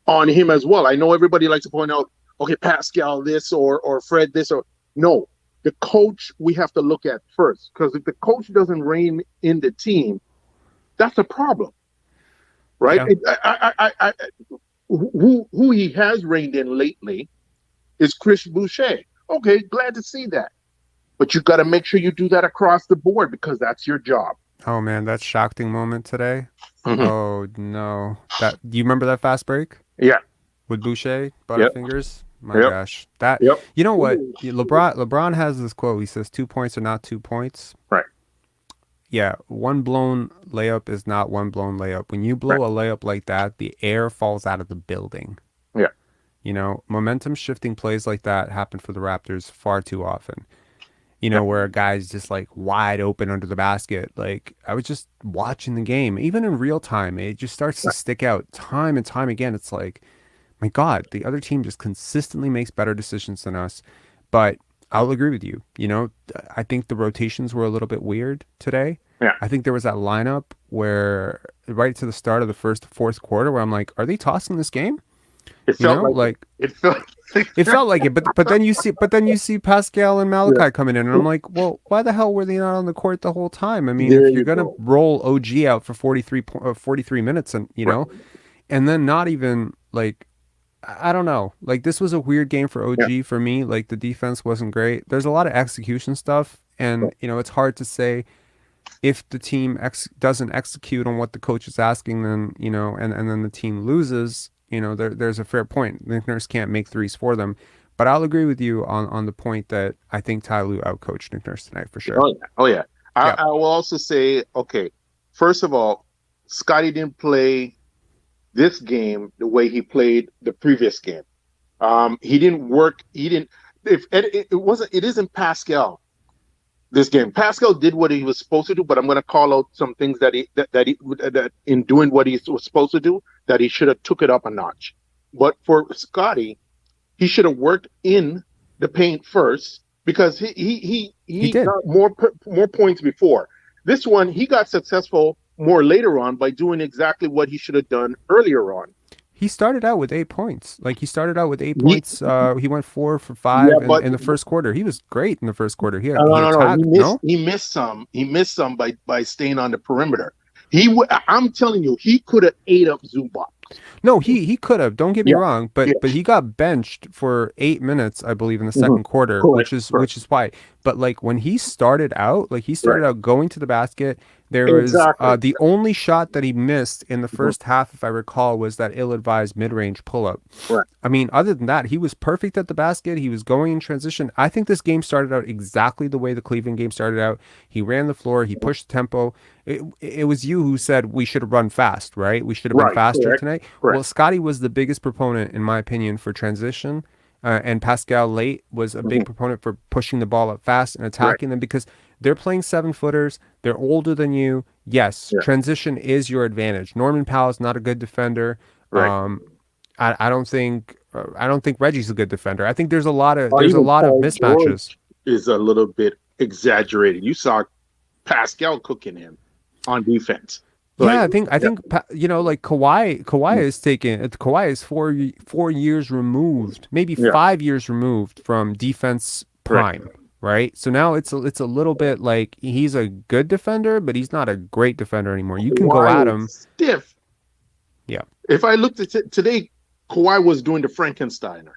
Speaker 5: on him as well. I know everybody likes to point out, okay, Pascal this or Fred this, or no. The coach we have to look at first, because if the coach doesn't rein in the team, that's a problem, right?
Speaker 1: Yeah.
Speaker 5: Who he has reined in lately is Chris Boucher. Okay, glad to see that, but you got to make sure you do that across the board, because that's your job.
Speaker 1: Oh man, that shocking moment today.
Speaker 5: Mhm.
Speaker 1: Oh no. Do you remember that fast break
Speaker 5: Yeah.
Speaker 1: with Boucher,
Speaker 5: Yep.
Speaker 1: Butterfingers? My
Speaker 5: Yep.
Speaker 1: gosh. That
Speaker 5: Yep.
Speaker 1: you know what?
Speaker 5: Ooh.
Speaker 1: LeBron has this quote. He says 2 points are not 2 points.
Speaker 5: Right.
Speaker 1: Yeah, one blown layup is not one blown layup. When you blow
Speaker 5: Right.
Speaker 1: a layup like that, the air falls out of the building.
Speaker 5: Yeah.
Speaker 1: Momentum shifting plays like that happen for the Raptors far too often.
Speaker 5: Yeah.
Speaker 1: Where a guy's just like wide open under the basket. Like, I was just watching the game, even in real time, it just starts to stick out time and time again. It's like, my God, the other team just consistently makes better decisions than us. But I'll agree with you. I think the rotations were a little bit weird today.
Speaker 5: Yeah.
Speaker 1: I think there was that lineup where right to the start of the fourth quarter where I'm like, are they tossing this game?
Speaker 5: It felt like
Speaker 1: Like
Speaker 5: it felt
Speaker 1: It felt like it, but then you see Pascal and Malachi coming in, and I'm like, well, why the hell were they not on the court the whole time? I mean,
Speaker 5: There
Speaker 1: if you're
Speaker 5: you
Speaker 1: gonna
Speaker 5: go.
Speaker 1: roll OG out for 43 minutes, and
Speaker 5: Right.
Speaker 1: and then not even like, I don't know, like this was a weird game for
Speaker 5: Yeah.
Speaker 1: OG for me. Like the defense wasn't great. There's a lot of execution stuff, and it's hard to say if the team doesn't execute on what the coach is asking, then and then the team loses. There's a fair point. Nick Nurse can't make threes for them, but I'll agree with you on the point that I think Ty Lue outcoached Nick Nurse tonight for sure.
Speaker 5: Oh yeah. Oh yeah.
Speaker 1: Yeah.
Speaker 5: I will also say, okay, first of all, Scottie didn't play this game the way he played the previous game. He didn't work. He didn't. If it wasn't, it isn't Pascal. This game, Pascal did what he was supposed to do, but I'm going to call out some things that in doing what he was supposed to do, that he should have took it up a notch. But for Scottie, he should have worked in the paint first, because he
Speaker 1: did.
Speaker 5: got more points before. This one, he got successful more later on by doing exactly what he should have done earlier on.
Speaker 1: He started out with 8 points. Like he started out with 8 points. He went 4 for 5 in the first quarter. He was great in the first quarter. He attacked.
Speaker 5: He missed some. He missed some by staying on the perimeter. I'm telling you, he could have ate up Zubac.
Speaker 1: No, he could have. Don't get me wrong, but he got benched for 8 minutes, I believe, in the second quarter,
Speaker 5: Correct.
Speaker 1: which is why. But like when he started out, out going to the basket. There was the only shot that he missed in the first half, if I recall, was that ill-advised mid-range pull-up.
Speaker 5: Right.
Speaker 1: I mean, other than that, he was perfect at the basket. He was going in transition. I think this game started out exactly the way the Cleveland game started out. He ran the floor. He pushed the tempo. It was you who said we should have run fast, right? We should have been faster tonight.
Speaker 5: Correct.
Speaker 1: Well, Scottie was the biggest proponent, in my opinion, for transition. And Pascal late was a big proponent for pushing the ball up fast and attacking them, because they're playing 7-footers. They're older than you. Yes, transition is your advantage. Norman Powell is not a good defender.
Speaker 5: Right.
Speaker 1: I don't think Reggie's a good defender. I think there's a lot of mismatches.
Speaker 5: George is a little bit exaggerated. You saw Pascal cooking him on defense.
Speaker 1: Yeah, I think like Kawhi is 4 years removed, maybe 5 years removed from defense prime, right? So now it's a little bit like he's a good defender, but he's not a great defender anymore. You can go at him
Speaker 5: stiff.
Speaker 1: Yeah.
Speaker 5: If I looked at it today, Kawhi was doing the Frankensteiner.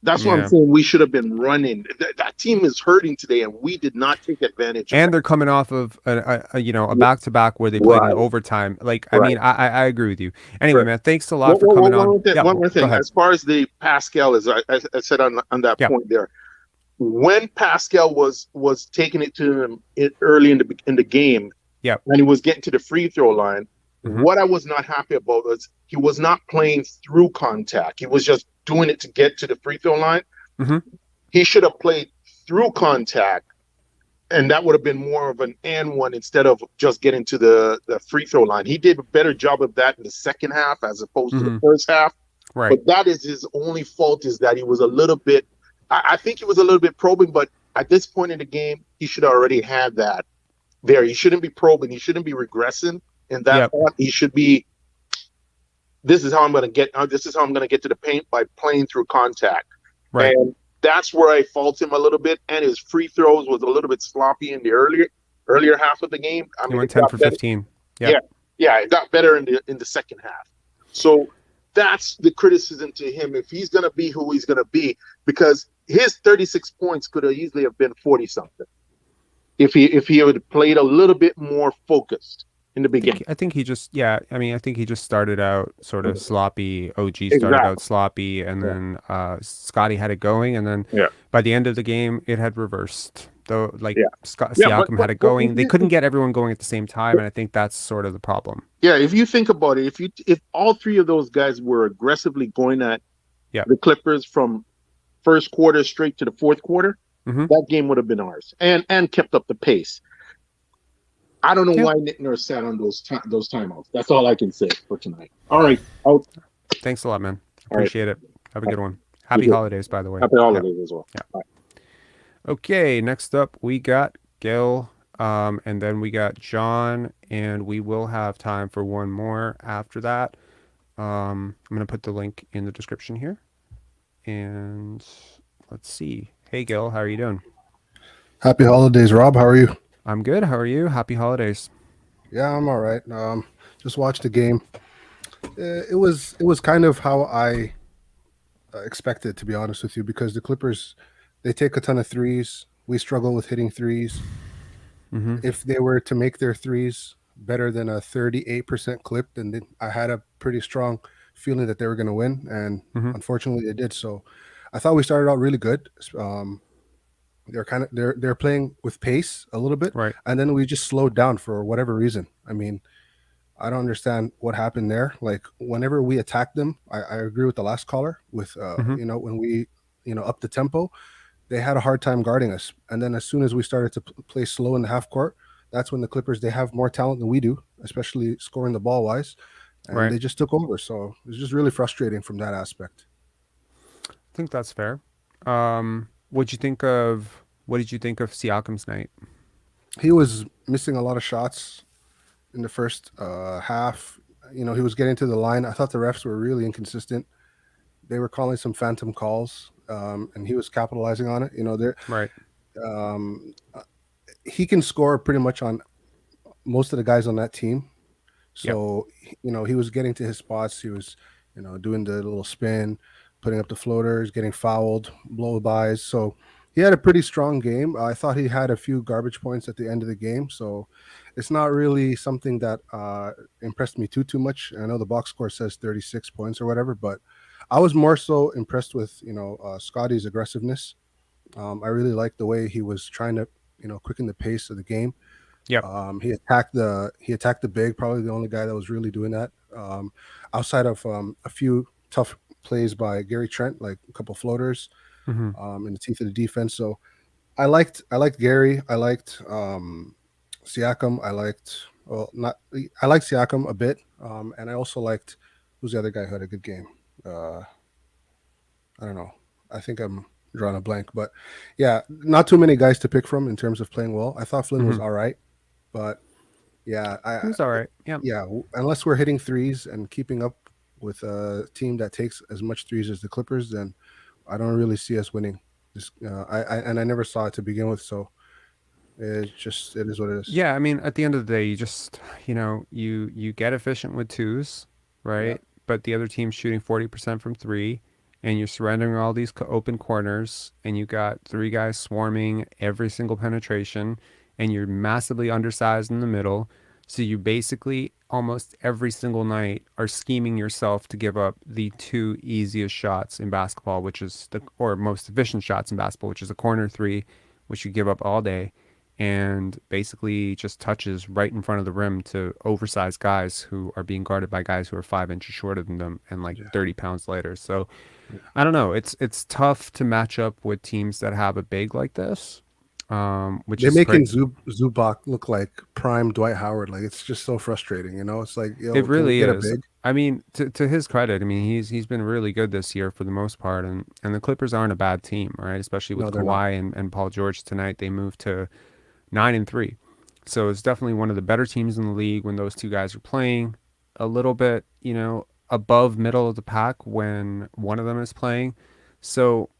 Speaker 5: That's what I'm saying. We should have been running. That team is hurting today, and we did not take advantage.
Speaker 1: And they're coming off of a back-to-back where they played in overtime. Like, I mean, I agree with you. Anyway, man, thanks a lot for coming on.
Speaker 5: One more thing. As far as the Pascal, as I said on that point there, when Pascal was taking it to him early in the game, and he was getting to the free throw line, what I was not happy about was he was not playing through contact. He was just doing it to get to the free throw line. He should have played through contact, and that would have been more of an and one instead of just getting to the free throw line. He did a better job of that in the second half as opposed to the first half.
Speaker 1: Right.
Speaker 5: But that is his only fault, is that he was a little bit, I think he was a little bit probing, but at this point in the game, he should have already had that there. He shouldn't be probing. He shouldn't be regressing in that part. He should be, this is how I'm going to get to the paint, by playing through contact.
Speaker 1: Right.
Speaker 5: And that's where I fault him a little bit. And his free throws was a little bit sloppy in the earlier half of the game. I mean,
Speaker 1: he went 10 for 15.
Speaker 5: Yeah, it got better in the second half. So that's the criticism to him, if he's going to be who he's going to be, because his 36 points could have easily have been 40 something if he had played a little bit more focused in the beginning.
Speaker 1: I think he just started out sort of sloppy. OG started out sloppy, and then Scottie had it going, and then by the end of the game, it had reversed. Though, Siakam had it going. They couldn't get everyone going at the same time, and I think that's sort of the problem.
Speaker 5: Yeah, if you think about it, if all three of those guys were aggressively going at the Clippers from first quarter straight to the fourth quarter, that game would have been ours, and kept up the pace. I don't know why Nick Nurse sat on those timeouts. That's all I can say for tonight. All right.
Speaker 1: Thanks a lot, man. Appreciate it. Have a good one. Happy holidays, by the way.
Speaker 5: Happy holidays as well.
Speaker 1: Yeah. Okay, next up we got Gil, and then we got John, and we will have time for one more after that. I'm going to put the link in the description here. And let's see. Hey, Gil, how are you doing?
Speaker 6: Happy holidays, Rob. How are you?
Speaker 1: I'm good. How are you? Happy holidays.
Speaker 6: Yeah, I'm all right. Just watched the game. It was kind of how I expected, to be honest with you, because the Clippers, they take a ton of threes. We struggle with hitting threes.
Speaker 1: Mm-hmm.
Speaker 6: If they were to make their threes better than a 38% clip, then I had a pretty strong feeling that they were going to win, and
Speaker 1: Mm-hmm.
Speaker 6: unfortunately, they did. So, I thought we started out really good. They're playing with pace a little bit,
Speaker 1: Right.
Speaker 6: and then we just slowed down for whatever reason. I mean, I don't understand what happened there. Like whenever we attacked them, I agree with the last caller with
Speaker 1: Mm-hmm.
Speaker 6: when we up the tempo, they had a hard time guarding us. And then as soon as we started to play slow in the half court, that's when the Clippers, they have more talent than we do, especially scoring the ball wise, and
Speaker 1: Right.
Speaker 6: they just took over. So it was just really frustrating from that aspect.
Speaker 1: I think that's fair. What did you think of Siakam's night?
Speaker 6: He was missing a lot of shots in the first half. He was getting to the line. I thought the refs were really inconsistent. They were calling some phantom calls, and he was capitalizing on it.
Speaker 1: Right.
Speaker 6: Um, he can score pretty much on most of the guys on that team.
Speaker 1: Yep.
Speaker 6: So, he was getting to his spots. He was, doing the little spin, putting up the floaters, getting fouled, blow-bys. So he had a pretty strong game. I thought he had a few garbage points at the end of the game. So it's not really something that impressed me too much. I know the box score says 36 points or whatever, but I was more so impressed with, Scottie's aggressiveness. I really liked the way he was trying to, quicken the pace of the game.
Speaker 1: Yep.
Speaker 6: He attacked the big, probably the only guy that was really doing that. Outside of a few tough plays by Gary Trent, like a couple floaters
Speaker 1: Mm-hmm.
Speaker 6: in the teeth of the defense. So I liked Gary. I liked Siakam. I liked Siakam a bit, and I also liked who's the other guy who had a good game. I don't know. I think I'm drawing a blank, but yeah, not too many guys to pick from in terms of playing well. I thought Flynn was
Speaker 1: Mm-hmm.
Speaker 6: all right, but yeah,
Speaker 1: He was all right. Yeah.
Speaker 6: unless we're hitting threes and keeping up with a team that takes as much threes as the Clippers, then I don't really see us winning. I never saw it to begin with, so it is what it is.
Speaker 1: Yeah, I mean, at the end of the day, you just, you get efficient with twos,
Speaker 6: Yeah,
Speaker 1: right? But the other team's shooting 40% from three, and you're surrendering all these open corners, and you got three guys swarming every single penetration, and you're massively undersized in the middle. So you basically almost every single night are scheming yourself to give up the two easiest shots in basketball, or most efficient shots in basketball, which is a corner three, which you give up all day and basically just touches right in front of the rim to oversized guys who are being guarded by guys who are 5 inches shorter than them and like
Speaker 6: yeah.
Speaker 1: 30 pounds lighter. So I don't know. It's tough to match up with teams that have a big like this, which
Speaker 6: They're
Speaker 1: is
Speaker 6: making
Speaker 1: great.
Speaker 6: Zubac look like prime Dwight Howard. Like it's just so frustrating. It's like,
Speaker 1: It
Speaker 6: yo, can we
Speaker 1: really
Speaker 6: get a
Speaker 1: is.
Speaker 6: big?
Speaker 1: I mean, to his credit, I mean he's been really good this year for the most part, and the Clippers aren't a bad team, right? Especially with
Speaker 6: No, they're not.
Speaker 1: Kawhi and Paul George tonight, they moved to 9-3. So it's definitely one of the better teams in the league when those two guys are playing. A little bit, above middle of the pack when one of them is playing. So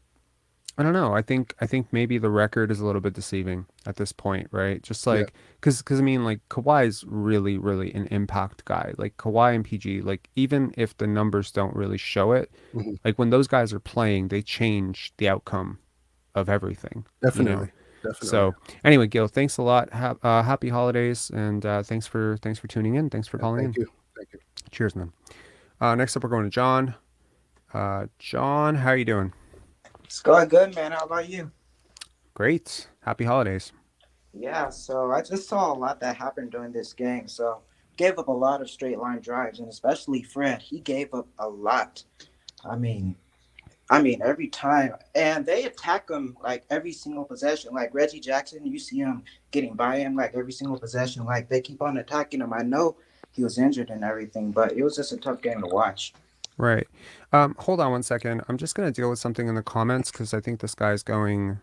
Speaker 1: I don't know. I think maybe the record is a little bit deceiving at this point, right? Just
Speaker 6: Yeah.
Speaker 1: like because I mean like Kawhi's really an impact guy. Like Kawhi and PG, like even if the numbers don't really show it,
Speaker 6: Mhm.
Speaker 1: like when those guys are playing, they change the outcome of everything, you know.
Speaker 6: Definitely. Definitely.
Speaker 1: So anyway, Gil, thanks a lot. Happy holidays, and thanks for tuning in. Thanks for
Speaker 6: Yeah,
Speaker 1: calling
Speaker 6: thank
Speaker 1: in.
Speaker 6: you. Thank you.
Speaker 1: Cheers, man. Next up, we're going to John. John, how are you doing?
Speaker 7: It's going good, man. How about you?
Speaker 1: Great. Happy holidays.
Speaker 7: Yeah, so I just saw a lot that happened during this game. So gave up a lot of straight line drives, and especially Fred, he gave up a lot. I mean, every time, and they attack him like every single possession. Like Reggie Jackson, you see him getting by him like every single possession. Like they keep on attacking him. I know he was injured and everything, but it was just a tough game to watch.
Speaker 1: Right. Hold on one second. I'm just gonna deal with something in the comments because I think this guy's going.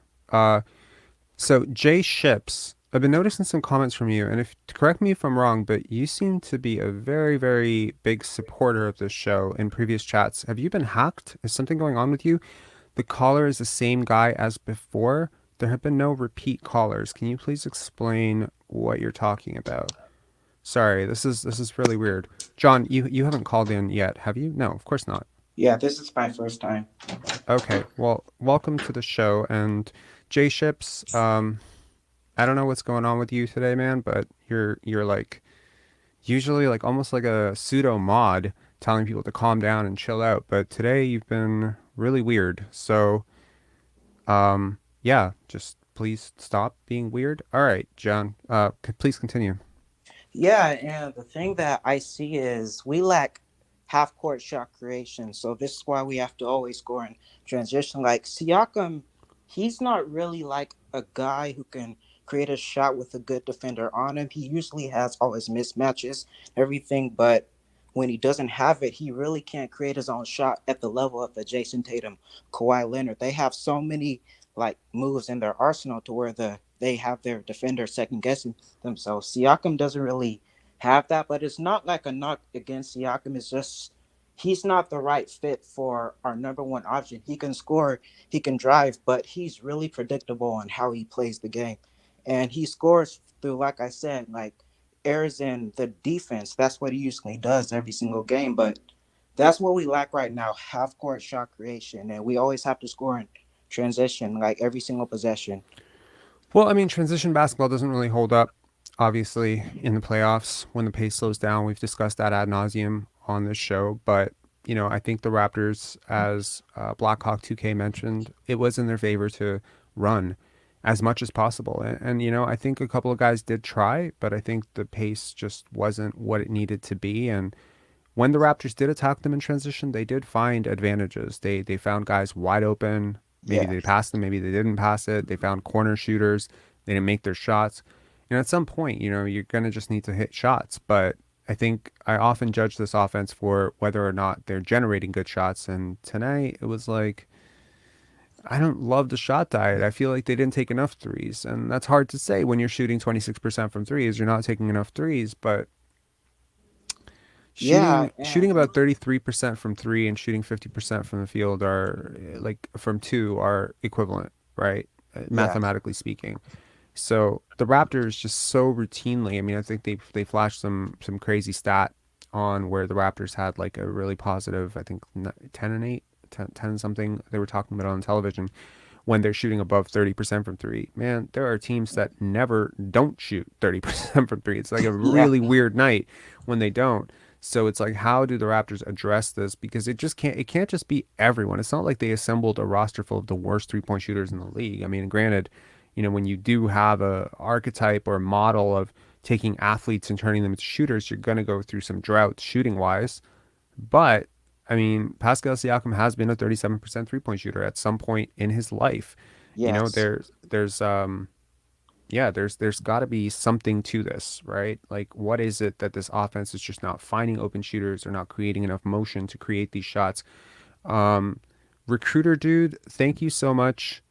Speaker 1: So Jay Ships I've been noticing some comments from you, and if correct me if I'm wrong, but you seem to be a very, very big supporter of this show in previous chats. Have you been hacked? Is something going on with you? The caller is the same guy as before. There have been no repeat callers. Can you please explain what you're talking about? Sorry, this is really weird. John, you haven't called in yet, have you? No, of course not.
Speaker 7: Yeah, this is my first time.
Speaker 1: Okay, well, welcome to the show. And J Ships, I don't know what's going on with you today, man, but you're like usually like almost like a pseudo mod telling people to calm down and chill out. But today you've been really weird. So, yeah, just please stop being weird. All right, John, please continue.
Speaker 7: Yeah, and the thing that I see is we lack half court shot creation. So this is why we have to always score in transition. Like Siakam, he's not really like a guy who can create a shot with a good defender on him. He usually has all his mismatches, everything, but when he doesn't have it, he really can't create his own shot at the level of the Jason Tatum, Kawhi Leonard. They have so many like moves in their arsenal to where they have their defender second guessing themselves. Siakam doesn't really have that, but it's not like a knock against Siakam. It's just he's not the right fit for our number one option. He can score, he can drive, but he's really predictable on how he plays the game. And he scores through, like I said, like errors in the defense. That's what he usually does every single game. But that's what we lack right now, half court shot creation. And we always have to score in transition, like every single possession.
Speaker 1: Well, I mean, transition basketball doesn't really hold up, obviously, in the playoffs when the pace slows down. We've discussed that ad nauseum on this show, but I think the Raptors, as Blackhawk 2K mentioned, it was in their favor to run as much as possible. And I think a couple of guys did try, but I think the pace just wasn't what it needed to be. And when the Raptors did attack them in transition, they did find advantages. They found guys wide open. Maybe
Speaker 7: Yeah.
Speaker 1: they passed them, maybe they didn't pass it. They found corner shooters. They didn't make their shots. At some point, you're going to just need to hit shots. But I think I often judge this offense for whether or not they're generating good shots. And tonight it was like, I don't love the shot diet. I feel like they didn't take enough threes. And that's hard to say when you're shooting 26% from threes. You're not taking enough threes, but
Speaker 7: Yeah.
Speaker 1: shooting
Speaker 7: And
Speaker 1: about 33% from three and shooting 50% from the field are like from two are equivalent, right?
Speaker 7: yeah.
Speaker 1: Mathematically speaking. So the Raptors just so routinely, I mean, I think they flashed some crazy stat on where the Raptors had like a really positive, I think 10 and 8, 10 something they were talking about on television when they're shooting above 30% from three. Man, there are teams that never don't shoot 30% from three. It's like a
Speaker 7: Yeah.
Speaker 1: really weird night when they don't. So it's like, how do the Raptors address this? Because it can't just be everyone. It's not like they assembled a roster full of the worst 3-point shooters in the league. I mean, granted, when you do have a archetype or a model of taking athletes and turning them into shooters, you're going to go through some droughts shooting wise. But I mean, Pascal Siakam has been a 37% 3-point shooter at some point in his life.
Speaker 7: Yes.
Speaker 1: There's got to be something to this, right? Like, what is it that this offense is just not finding open shooters or not creating enough motion to create these shots? Recruiter dude, thank you so much.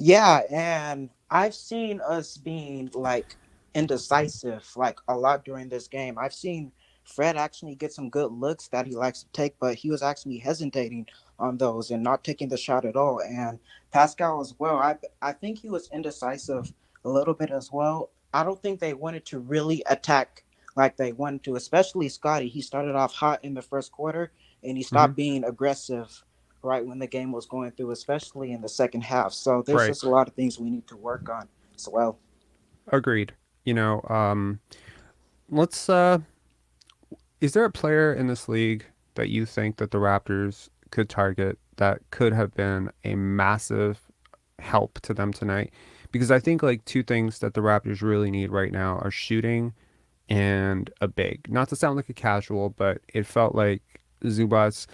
Speaker 7: Yeah, and I've seen us being like indecisive like a lot during this game. I've seen Fred actually get some good looks that he likes to take, but he was actually hesitating on those and not taking the shot at all. And Pascal as well. I think he was indecisive a little bit as well. I don't think they wanted to really attack like they wanted to, especially Scottie. He started off hot in the first quarter and he
Speaker 1: Mhm.
Speaker 7: stopped being aggressive right when the game was going through, especially in the second half. So there's
Speaker 1: Right.
Speaker 7: just a lot of things we need to work on as well.
Speaker 1: Agreed. Let's is there a player in this league that you think that the Raptors could target that could have been a massive help to them tonight? Because I think like two things that the Raptors really need right now are shooting and a big. Not to sound like a casual, but it felt like Zubats.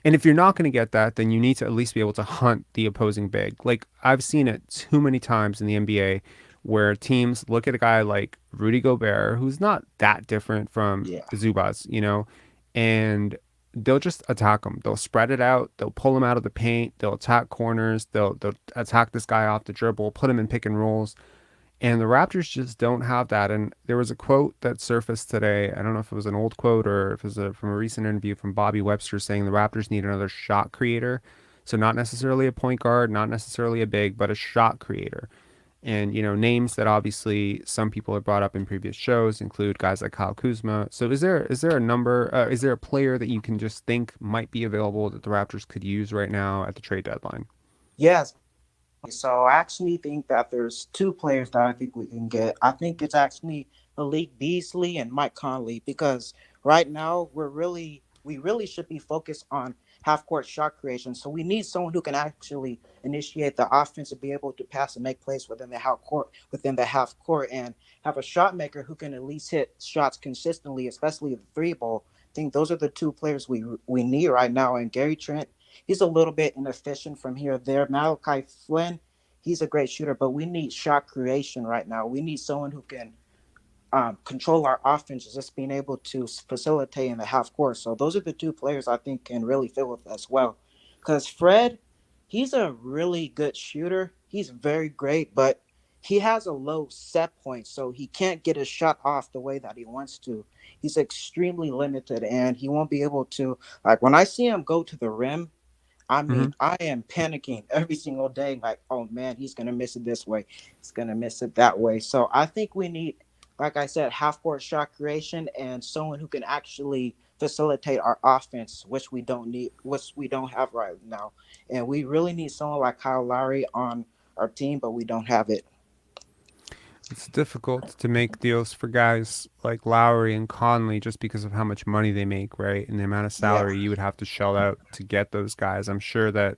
Speaker 1: And if you're not going to get that, then you need to at least be able to hunt the opposing big. Like, I've seen it too many times in the NBA where teams look at a guy like Rudy Gobert, who's not that different from
Speaker 7: Yeah.
Speaker 1: Zubats, and they'll just attack him. They'll spread it out. They'll pull him out of the paint. They'll attack corners. They'll attack this guy off the dribble, put him in pick and rolls. And the Raptors just don't have that. And there was a quote that surfaced today. I don't know if it was an old quote or if it was from a recent interview from Bobby Webster saying the Raptors need another shot creator. So not necessarily a point guard, not necessarily a big, but a shot creator. And, names that obviously some people have brought up in previous shows include guys like Kyle Kuzma. So is there a player that you can just think might be available that the Raptors could use right now at the trade deadline?
Speaker 7: Yes. So I actually think that there's two players that I think we can get. I think it's actually Malik Beasley and Mike Conley because right now we really should be focused on half court shot creation. So we need someone who can actually initiate the offense and be able to pass and make plays within the half court and have a shot maker who can at least hit shots consistently, especially the three ball. I think those are the two players we need right now. And Gary Trent, he's a little bit inefficient from here or there. Malachi Flynn, he's a great shooter, but we need shot creation right now. We need someone who can control our offense, just being able to facilitate in the half court. So those are the two players I think can really fit with us well. Because Fred, he's a really good shooter. He's very great, but he has a low set point, so he can't get his shot off the way that he wants to. He's extremely limited, and he won't be able to. Like when I see him go to the rim, I
Speaker 1: Mm-hmm.
Speaker 7: mean, I am panicking every single day. Like, oh man, he's gonna miss it this way. He's gonna miss it that way. So I think we need, like I said, half court shot creation and someone who can actually facilitate our offense, which we don't have right now. And we really need someone like Kyle Lowry on our team, but we don't have it.
Speaker 1: It's difficult to make deals for guys like Lowry and Conley just because of how much money they make, right? And the amount of
Speaker 7: Yeah.
Speaker 1: salary you would have to shell out to get those guys. I'm sure that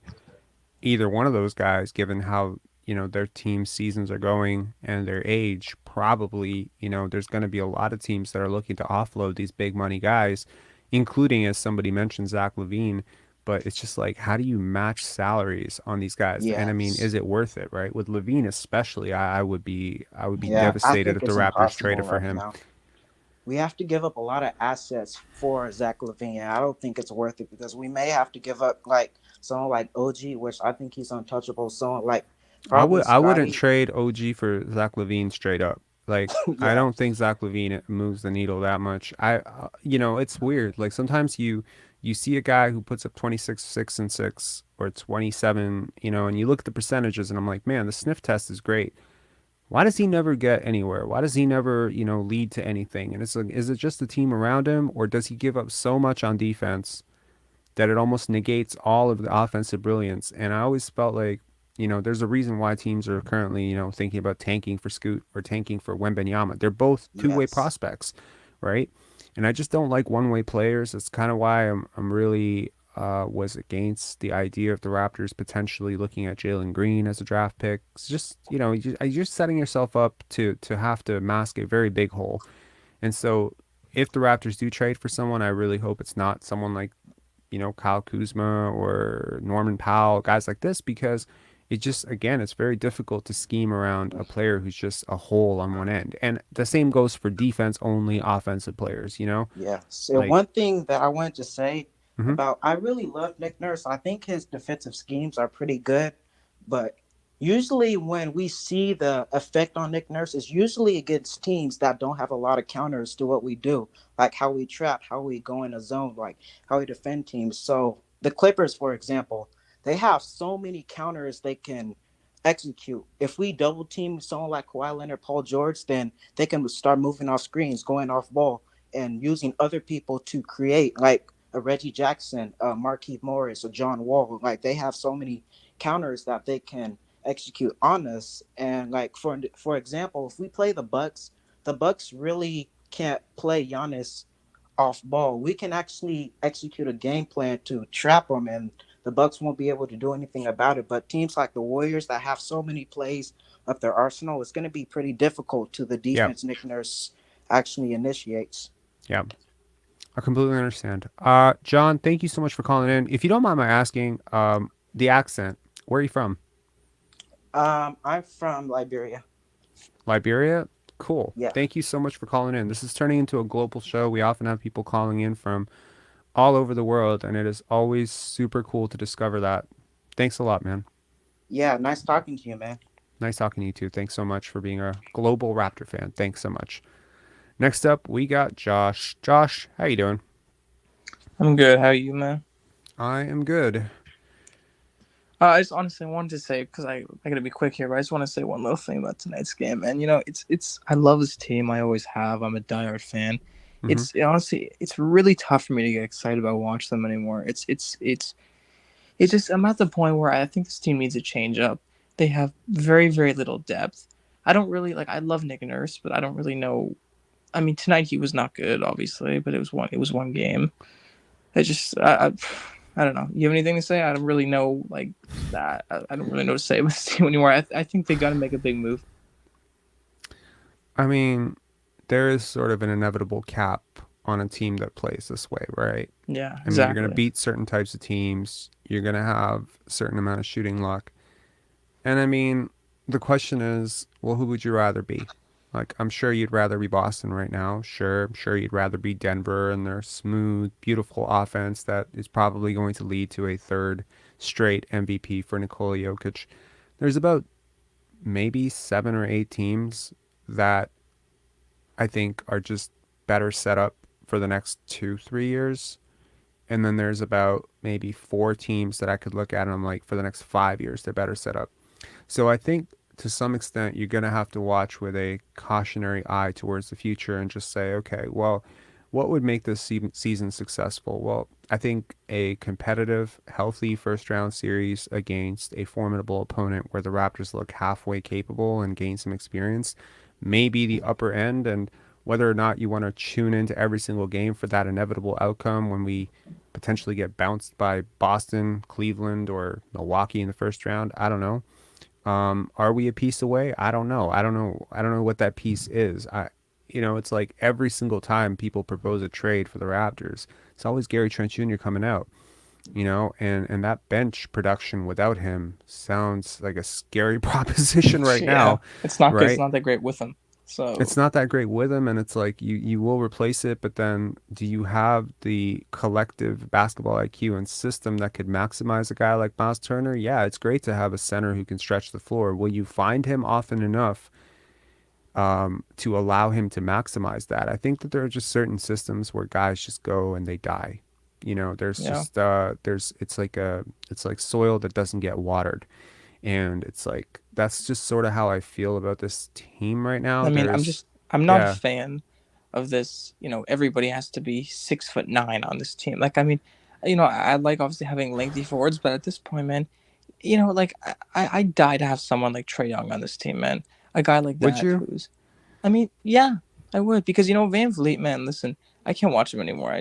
Speaker 1: either one of those guys, given how, their team seasons are going and their age, probably, there's going to be a lot of teams that are looking to offload these big money guys, including, as somebody mentioned, Zach LaVine. But it's just like, how do you match salaries on these guys? And I mean,
Speaker 7: Yes.
Speaker 1: is it worth it, right? With LaVine especially, I would be
Speaker 7: Yeah. I
Speaker 1: devastated
Speaker 7: think
Speaker 1: if the
Speaker 7: it's
Speaker 1: Raptors traded
Speaker 7: impossible
Speaker 1: for
Speaker 7: right
Speaker 1: him.
Speaker 7: now. We have to give up a lot of assets for Zach LaVine. I don't think it's worth it because we may have to give up like someone like OG, which I think he's untouchable. Someone like probably
Speaker 1: I wouldn't
Speaker 7: Scottie.
Speaker 1: trade OG for Zach LaVine straight up. Like, I
Speaker 7: Yeah,
Speaker 1: don't think Zach LaVine moves the needle that much. It's weird. Like sometimes you see a guy who puts up 26, 6 and 6 or 27, and you look at the percentages and I'm like, man, the sniff test is great. Why does he never get anywhere? Why does he never, lead to anything? And it's like, is it just the team around him or does he give up so much on defense that it almost negates all of the offensive brilliance? And I always felt like, there's a reason why teams are currently, thinking about tanking for Scoot or tanking for Wembenyama. They're both two-way
Speaker 7: yes,
Speaker 1: prospects, right? And I just don't like one-way players. That's kind of why I'm really was against the idea of the Raptors potentially looking at Jalen Green as a draft pick. It's just, you're setting yourself up to have to mask a very big hole. And so if the Raptors do trade for someone, I really hope it's not someone like, Kyle Kuzma or Norman Powell, guys like this, because it just, again, it's very difficult to scheme around a player who's just a hole on one end. And the same goes for defense only offensive players.
Speaker 7: yes. So
Speaker 1: Like,
Speaker 7: one thing that I wanted to say
Speaker 1: mhm.
Speaker 7: about I really love Nick Nurse. I think his defensive schemes are pretty good, but usually when we see the effect on Nick Nurse is usually against teams that don't have a lot of counters to what we do, like how we trap, how we go in a zone, like how we defend teams. So the Clippers, for example, they have so many counters they can execute. If we double team someone like Kawhi Leonard, Paul George, then they can start moving off screens, going off ball, and using other people to create, like a Reggie Jackson, Markieff Morris, or John Wall. Like they have so many counters that they can execute on us. And like for example, if we play the Bucks really can't play Giannis off ball. We can actually execute a game plan to trap them, and the Bucks won't be able to do anything about it. But teams like the Warriors that have so many plays up their arsenal, it's going to be pretty difficult to the
Speaker 1: Yeah,
Speaker 7: defense Nick Nurse actually initiates.
Speaker 1: yeah, I completely understand. John, thank you so much for calling in. If you don't mind my asking, the accent, where are you from?
Speaker 7: I'm from Liberia.
Speaker 1: Liberia? Cool.
Speaker 7: Yeah.
Speaker 1: Thank you so much for calling in. This is turning into a global show. We often have people calling in from all over the world, and it is always super cool to discover that. Thanks a lot, man.
Speaker 7: Yeah, nice talking to you, man.
Speaker 1: Nice talking to you too. Thanks so much for being a global Raptor fan. Thanks so much. Next up, we got Josh. Josh, how you doing?
Speaker 8: I'm good. How are you, man?
Speaker 1: I am good.
Speaker 8: I just honestly wanted to say, because I gotta be quick here, but I just want to say one little thing about tonight's game. And it's I love this team. I always have. I'm a diehard fan.
Speaker 1: Hmm.
Speaker 8: Honestly, it's really tough for me to get excited about watch them anymore. It's just I'm at the point where I think this team needs a change up. They have very very little depth. I don't really like. I love Nick Nurse, but I don't really know. I mean, tonight he was not good, obviously, but it was one game. I just I don't know. You have anything to say? I don't really know like that. I don't really know what to say about this team anymore. I think they got to make a big move.
Speaker 1: I mean, there is sort of an inevitable cap on a team that plays this way, right?
Speaker 8: Yeah,
Speaker 1: I mean, you're going to
Speaker 8: exactly.
Speaker 1: beat certain types of teams. You're going to have a certain amount of shooting luck. And I mean, the question is, well, who would you rather be? Like, I'm sure you'd rather be Boston right now. Sure, I'm sure you'd rather be Denver and their smooth, beautiful offense that is probably going to lead to a third straight MVP for Nikola Jokic. There's about maybe 7 or 8 teams that I think are just better set up for the next 2, 3 years. And then there's about maybe 4 teams that I could look at and I'm like, for the next 5 years, they're better set up. So I think to some extent, you're going to have to watch with a cautionary eye towards the future and just say, okay, well, what would make this season successful? Well, I think a competitive, healthy first round series against a formidable opponent where the Raptors look halfway capable and gain some experience may be the upper end. And whether or not you want to tune into every single game for that inevitable outcome when we potentially get bounced by Boston, Cleveland, or Milwaukee in the first round, I don't know. Are we a piece away? I don't know. I don't know what that piece is. It's like every single time people propose a trade for the Raptors, it's always Gary Trent Jr. coming out, and that bench production without him sounds like a scary proposition right
Speaker 8: Yeah,
Speaker 1: now,
Speaker 8: it's not good. It's
Speaker 1: right?
Speaker 8: not that great with them.
Speaker 1: It's
Speaker 8: So
Speaker 1: not that great with him, and it's like you will replace it, but then do you have the collective basketball IQ and system that could maximize a guy like Miles Turner? Yeah, it's great to have a center who can stretch the floor. Will you find him often enough to allow him to maximize that? I think that there are just certain systems where guys just go and they die. There's
Speaker 8: yeah,
Speaker 1: just it's like soil that doesn't get watered. And it's like that's just sort of how I feel about this team right now.
Speaker 8: I mean,
Speaker 1: There's
Speaker 8: I'm not a
Speaker 1: yeah.
Speaker 8: fan of this. Everybody has to be 6'9" on this team. Like, I mean, I like obviously having lengthy forwards, but at this point, man, like I die to have someone like Trey Young on this team, man. A guy like
Speaker 1: Would
Speaker 8: that
Speaker 1: you?
Speaker 8: who's, I mean, yeah, I would because Van Vliet, man. Listen, I can't watch him anymore.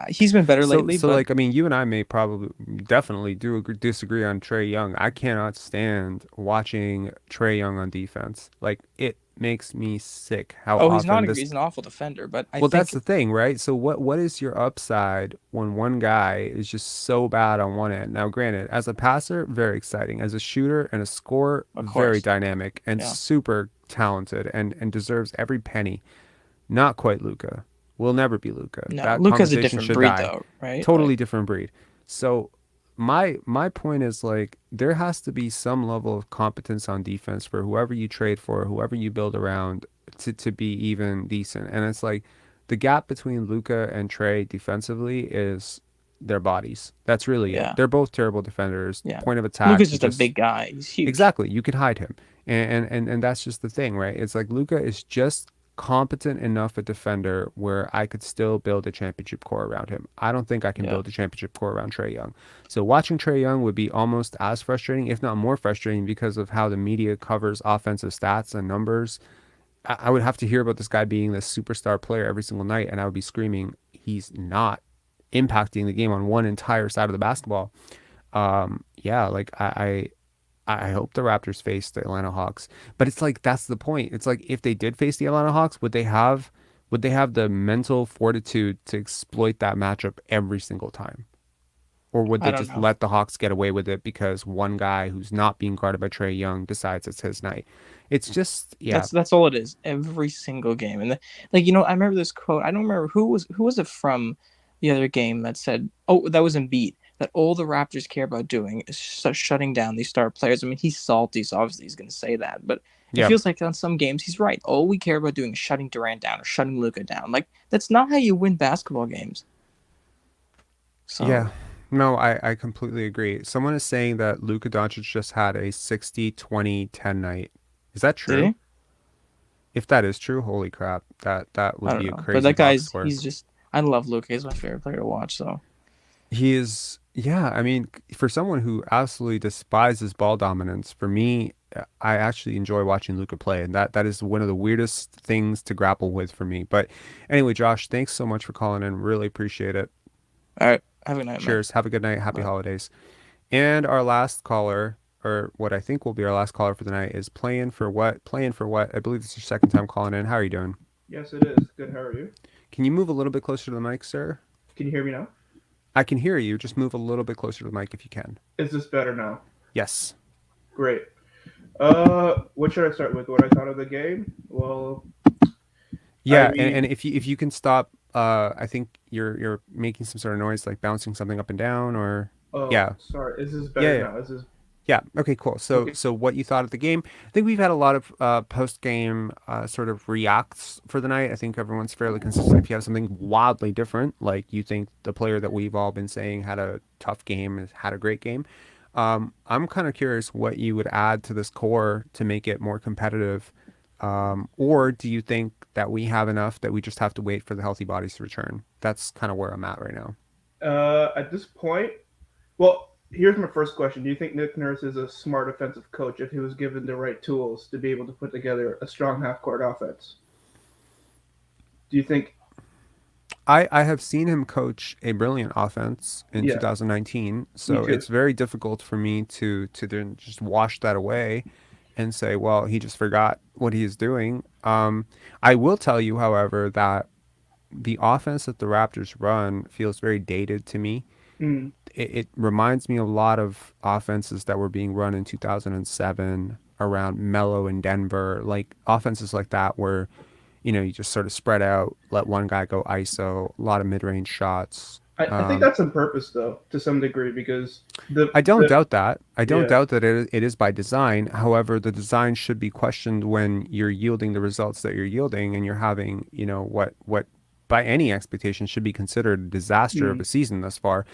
Speaker 8: He's been better
Speaker 1: So
Speaker 8: lately,
Speaker 1: so
Speaker 8: but
Speaker 1: like I mean, you and I may probably definitely disagree on Trey Young. I cannot stand watching Trey Young on defense. Like it makes me sick how
Speaker 8: oh, he's not
Speaker 1: often
Speaker 8: a,
Speaker 1: this.
Speaker 8: he's an awful defender. But I
Speaker 1: Well, that's
Speaker 8: think
Speaker 1: the thing, right? So what is your upside when one guy is just so bad on one end? Now, granted, as a passer, very exciting. As a shooter and a scorer,
Speaker 8: of
Speaker 1: very
Speaker 8: course,
Speaker 1: dynamic and
Speaker 8: yeah,
Speaker 1: super talented and deserves every penny. Not quite Luca. Will never be Luca.
Speaker 8: no,
Speaker 1: That
Speaker 8: Luca's a
Speaker 1: conversation
Speaker 8: different
Speaker 1: should
Speaker 8: breed
Speaker 1: die.
Speaker 8: though, right?
Speaker 1: Totally
Speaker 8: Like,
Speaker 1: different breed. So my point is like there has to be some level of competence on defense for whoever you trade for, whoever you build around to be even decent. And it's like the gap between Luca and Trey defensively is their bodies. That's really it.
Speaker 8: yeah,
Speaker 1: They're both terrible defenders.
Speaker 8: yeah.
Speaker 1: Point of attack,
Speaker 8: Luca's just a
Speaker 1: just
Speaker 8: big guy. He's huge.
Speaker 1: exactly. You could hide him. And that's just the thing, right? It's like Luca is just competent enough a defender where I could still build a championship core around him. I don't think I can
Speaker 8: Yeah,
Speaker 1: build a championship core around Trey Young. So watching Trey Young would be almost as frustrating, if not more frustrating, because of how the media covers offensive stats and numbers. I would have to hear about this guy being this superstar player every single night, and I would be screaming, he's not impacting the game on one entire side of the basketball. Yeah, like I hope the Raptors face the Atlanta Hawks. But it's like that's the point. It's like if they did face the Atlanta Hawks, would they have the mental fortitude to exploit that matchup every single time? Or would
Speaker 8: I
Speaker 1: they
Speaker 8: don't
Speaker 1: just
Speaker 8: know.
Speaker 1: let the Hawks get away with it because one guy who's not being guarded by Trey Young decides it's his night? It's just yeah.
Speaker 8: That's all it is. Every single game, and like I remember this quote. I don't remember who was it from. the other game that said, oh, that was Embiid, that all the Raptors care about doing is shutting down these star players. I mean, he's salty, so obviously he's going to say that, but it
Speaker 1: Yeah.
Speaker 8: feels like on some games he's right. All we care about doing is shutting Durant down or shutting Luka down. Like, that's not how you win basketball games. So,
Speaker 1: Yeah. No, I completely agree. Someone is saying that Luka Doncic just had a 60-20-10 night. Is that
Speaker 8: did
Speaker 1: true?
Speaker 8: he?
Speaker 1: If that is true, holy crap. That
Speaker 8: I
Speaker 1: would
Speaker 8: don't
Speaker 1: be a
Speaker 8: know. But
Speaker 1: crazy
Speaker 8: that
Speaker 1: box
Speaker 8: guy's,
Speaker 1: score.
Speaker 8: he's just, I love Luka. He's my favorite player to watch, so.
Speaker 1: He is, yeah, I mean, for someone who absolutely despises ball dominance, for me, I actually enjoy watching Luca play, and that is one of the weirdest things to grapple with for me. But anyway, Josh, thanks so much for calling in. Really appreciate it.
Speaker 8: All right. Have a good night, man.
Speaker 1: Cheers. Have a good night. Happy
Speaker 8: Bye.
Speaker 1: holidays. And our last caller, or what I think will be our last caller for the night, is playing for what? Playing for what? I believe it's your second time calling in. How are you doing?
Speaker 9: Yes, it is. Good. How are you?
Speaker 1: Can you move a little bit closer to the mic, sir?
Speaker 9: Can you hear me now?
Speaker 1: I can hear you. Just move a little bit closer to the mic if you can.
Speaker 9: Is this better now?
Speaker 1: Yes.
Speaker 9: Great. What should I start with? What I thought of the game? Well,
Speaker 1: Yeah,
Speaker 9: I mean,
Speaker 1: and if you can stop, I think you're making some sort of noise, like bouncing something up and down, or
Speaker 9: oh,
Speaker 1: yeah,
Speaker 9: sorry. Is this
Speaker 1: yeah,
Speaker 9: better
Speaker 1: yeah,
Speaker 9: now? Is this
Speaker 1: yeah. Okay, cool. So
Speaker 9: okay?
Speaker 1: what you thought of the game? I think we've had a lot of post game sort of reacts for the night. I think everyone's fairly consistent. If you have something wildly different, like you think the player that we've all been saying had a tough game, had a great game. I'm kind of curious what you would add to this core to make it more competitive. Or do you think that we have enough that we just have to wait for the healthy bodies to return? That's kind of where I'm at right now.
Speaker 9: At this point, well, here's my first question. Do you think Nick Nurse is a smart offensive coach if he was given the right tools to be able to put together a strong half-court offense? Do you think?
Speaker 1: I have seen him coach a brilliant offense in
Speaker 9: Yeah,
Speaker 1: 2019,
Speaker 9: me
Speaker 1: so
Speaker 9: too.
Speaker 1: it's very difficult for me to then just wash that away and say, well, he just forgot what he is doing. I will tell you, however, that the offense that the Raptors run feels very dated to me.
Speaker 9: Mm,
Speaker 1: It reminds me a lot of offenses that were being run in 2007 around Melo in Denver, like offenses like that where, you just sort of spread out, let one guy go ISO, a lot of mid-range shots.
Speaker 9: I think that's on purpose though, to some degree, because
Speaker 1: I don't doubt that. I don't
Speaker 9: yeah,
Speaker 1: doubt that it is by design. However, the design should be questioned when you're yielding the results that you're yielding and you're having, what by any expectation should be considered a disaster of
Speaker 9: mm,
Speaker 1: a season thus far.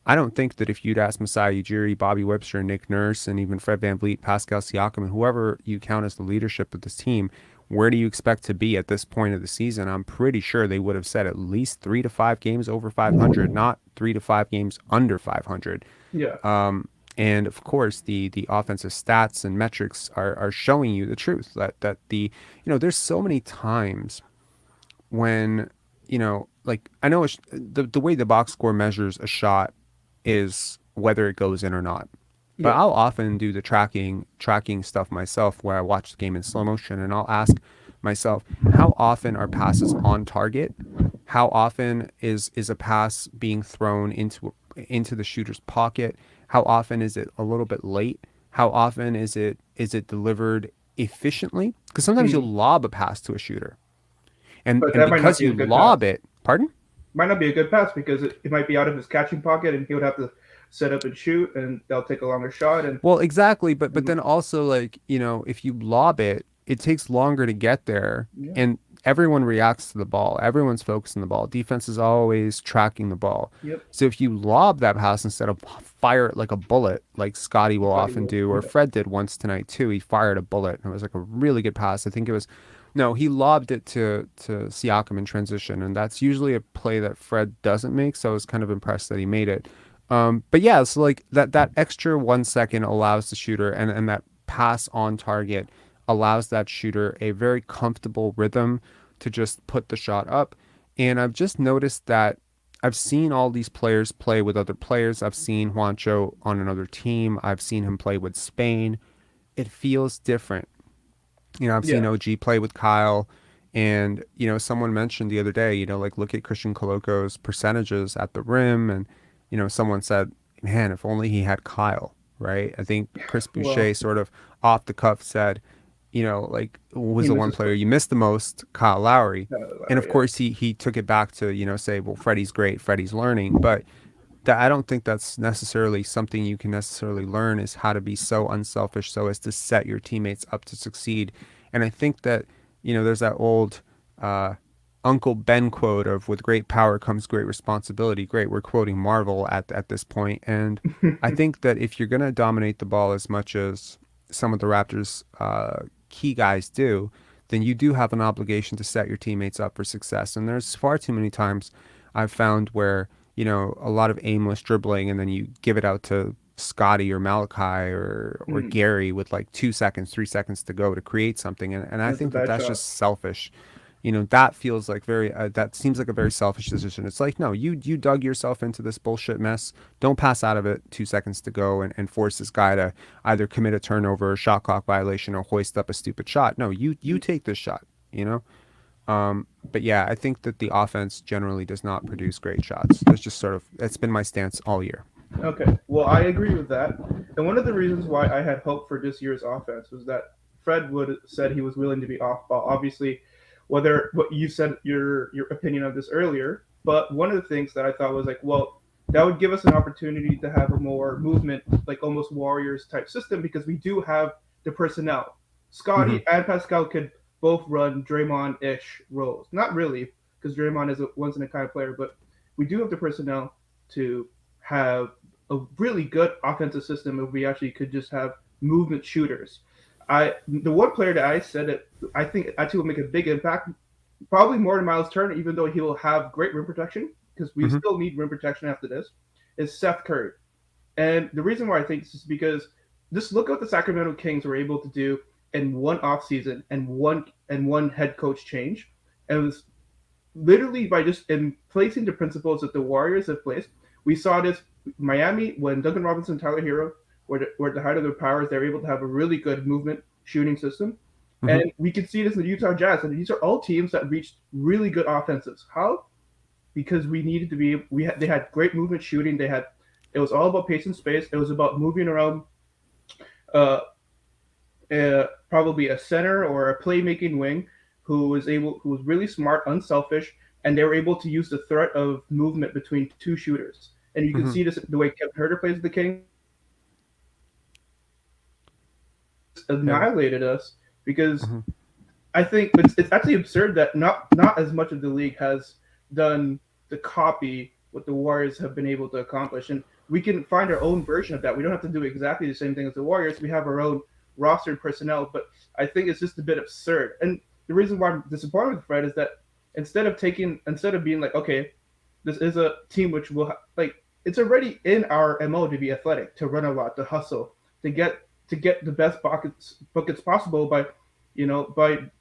Speaker 1: I don't think that if you'd ask Masai Ujiri, Bobby Webster, Nick Nurse, and even Fred VanVleet, Pascal Siakam, and whoever you count as the leadership of this team, where do you expect to be at this point of the season? I'm pretty sure they would have said at least 3 to 5 games over 500, not 3 to 5 games under 500.
Speaker 9: yeah,
Speaker 1: And of course, the offensive stats and metrics are showing you the truth that there's so many times when, like I know the way the box score measures a shot is whether it goes in or not. But
Speaker 9: yeah,
Speaker 1: I'll often do the tracking stuff myself where I watch the game in slow motion and I'll ask myself, how often are passes on target? How often is a pass being thrown into the shooter's pocket? How often is it a little bit late? How often is it delivered efficiently? Because sometimes you'll
Speaker 9: mm.
Speaker 1: lob a pass to a shooter. And
Speaker 9: But
Speaker 1: and
Speaker 9: that might not
Speaker 1: because
Speaker 9: be a
Speaker 1: you
Speaker 9: good
Speaker 1: lob
Speaker 9: pass.
Speaker 1: it, pardon?
Speaker 9: Might not be a good pass because it might be out of his catching pocket, and he would have to set up and shoot, and they'll take a longer shot. And
Speaker 1: Well, exactly, but
Speaker 9: mm,
Speaker 1: then also like, if you lob it, it takes longer to get there
Speaker 9: yeah,
Speaker 1: and everyone reacts to the ball. Everyone's focused on the ball. Defense is always tracking the ball.
Speaker 9: yep,
Speaker 1: So if you lob that pass instead of fire it like a bullet, like Scottie will
Speaker 9: Scotty
Speaker 1: often
Speaker 9: will.
Speaker 1: do, or
Speaker 9: Yeah,
Speaker 1: Fred did once tonight too, he fired a bullet and it was like a really good pass. I think it was no, he lobbed it to Siakam in transition, and that's usually a play that Fred doesn't make. So I was kind of impressed that he made it. But yeah, so like that extra 1 second allows the shooter, and that pass on target allows that shooter a very comfortable rhythm to just put the shot up. And I've just noticed that I've seen all these players play with other players. I've seen Juancho on another team. I've seen him play with Spain. It feels different. I've seen
Speaker 9: yeah,
Speaker 1: OG play with Kyle. And, someone mentioned the other day, like look at Christian Coloco's percentages at the rim. And, someone said, man, if only he had Kyle, right? I think Chris Boucher
Speaker 9: well,
Speaker 1: sort of off the cuff said, like was
Speaker 9: He
Speaker 1: the one
Speaker 9: misses
Speaker 1: player you missed the most? Kyle Lowry. And of
Speaker 9: yeah.
Speaker 1: course he took it back to, say, well, Freddie's great, Freddie's learning, but that I don't think that's necessarily something you can necessarily learn, is how to be so unselfish so as to set your teammates up to succeed. And I think that, there's that old uh, Uncle Ben quote of with great power comes great responsibility. Great, we're quoting Marvel at this point. And I think that if you're going to dominate the ball as much as some of the Raptors key guys do, then you do have an obligation to set your teammates up for success. And there's far too many times I've found where, a lot of aimless dribbling, and then you give it out to Scottie or Malachi or Gary with like 2 seconds, 3 seconds to go to create something. And I
Speaker 9: That's a
Speaker 1: think that
Speaker 9: bad
Speaker 1: that's
Speaker 9: shot.
Speaker 1: just selfish. That feels like that seems like a very selfish decision. It's like, no, you dug yourself into this bullshit mess. Don't pass out of it 2 seconds to go and force this guy to either commit a turnover, a shot clock violation, or hoist up a stupid shot. No, you take this shot, you know? But yeah, I think that the offense generally does not produce great shots. It's been my stance all year.
Speaker 9: Okay, well, I agree with that. And one of the reasons why I had hope for this year's offense was that Fred would said he was willing to be off ball. Obviously, whether what you said your opinion of this earlier, but one of the things that I thought was like, well, that would give us an opportunity to have a more movement, like almost Warriors type system, because we do have the personnel. Scottie and Pascal could both run Draymond-ish roles. Not really, because Draymond is a once in a kind of player, but we do have the personnel to have a really good offensive system if we actually could just have movement shooters. The one player that I said that I think actually will make a big impact, probably more than Miles Turner, even though he will have great rim protection, because we still need rim protection after this, is Seth Curry. And the reason why I think this is because just look at what the Sacramento Kings were able to do in one offseason and one head coach change. And it was literally by just in placing the principles that the Warriors have placed. We saw this Miami when Duncan Robinson, Tyler Hero were at the height of their powers. They were able to have a really good movement shooting system. And we can see this in the Utah Jazz. And these are all teams that reached really good offensives. How? Because we needed to be. They had great movement shooting. It was all about pace and space. It was about moving around. Probably a center or a playmaking wing who was really smart, unselfish, and they were able to use the threat of movement between two shooters. And you can see this the way Kevin Huerter plays the Kings. Annihilated us because I think it's actually absurd that not as much of the league has done the copy what the Warriors have been able to accomplish, and we can find our own version of that. We don't have to do exactly the same thing as the Warriors. We have our own rostered personnel, but I think it's just a bit absurd. And the reason why I'm disappointed with Fred is that instead of being like, okay, this is a team which will it's already in our MO to be athletic, to run a lot, to hustle, to get the best buckets possible by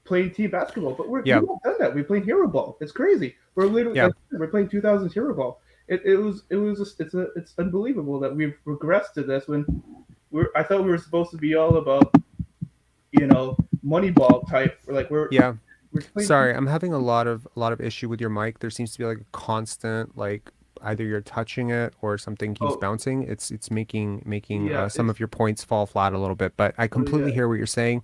Speaker 9: playing team basketball. But we've not done that. We played hero ball. It's crazy. We're literally we're playing 2000s hero ball. It's unbelievable that we've regressed to this when I thought we were supposed to be all about money ball type. We're
Speaker 1: Sorry, I'm having a lot of issue with your mic. There seems to be like a constant either you're touching it or something keeps bouncing. It's making some of your points fall flat a little bit. But I completely hear what you're saying.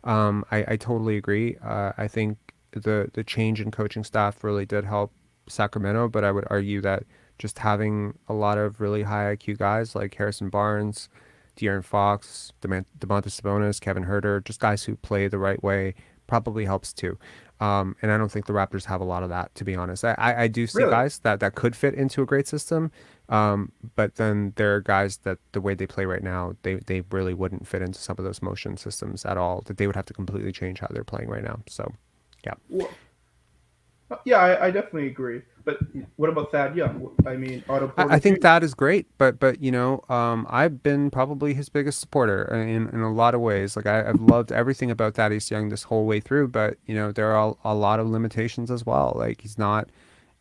Speaker 1: I totally agree. I think the change in coaching staff really did help Sacramento, but I would argue that just having a lot of really high IQ guys like Harrison Barnes, De'Aaron Fox, Domantas Sabonis, Kevin Huerter, just guys who play the right way, probably helps too. And I don't think the Raptors have a lot of that, to be honest. I do see guys that could fit into a great system, but then there are guys that the way they play right now, they really wouldn't fit into some of those motion systems at all, that they would have to completely change how they're playing right now. So, yeah.
Speaker 9: Well, I definitely agree. But what about Thad Young? I mean,
Speaker 1: I think that is great, but I've been probably his biggest supporter in a lot of ways. I've loved everything about Thaddeus Young this whole way through, but there are a lot of limitations as well. He's not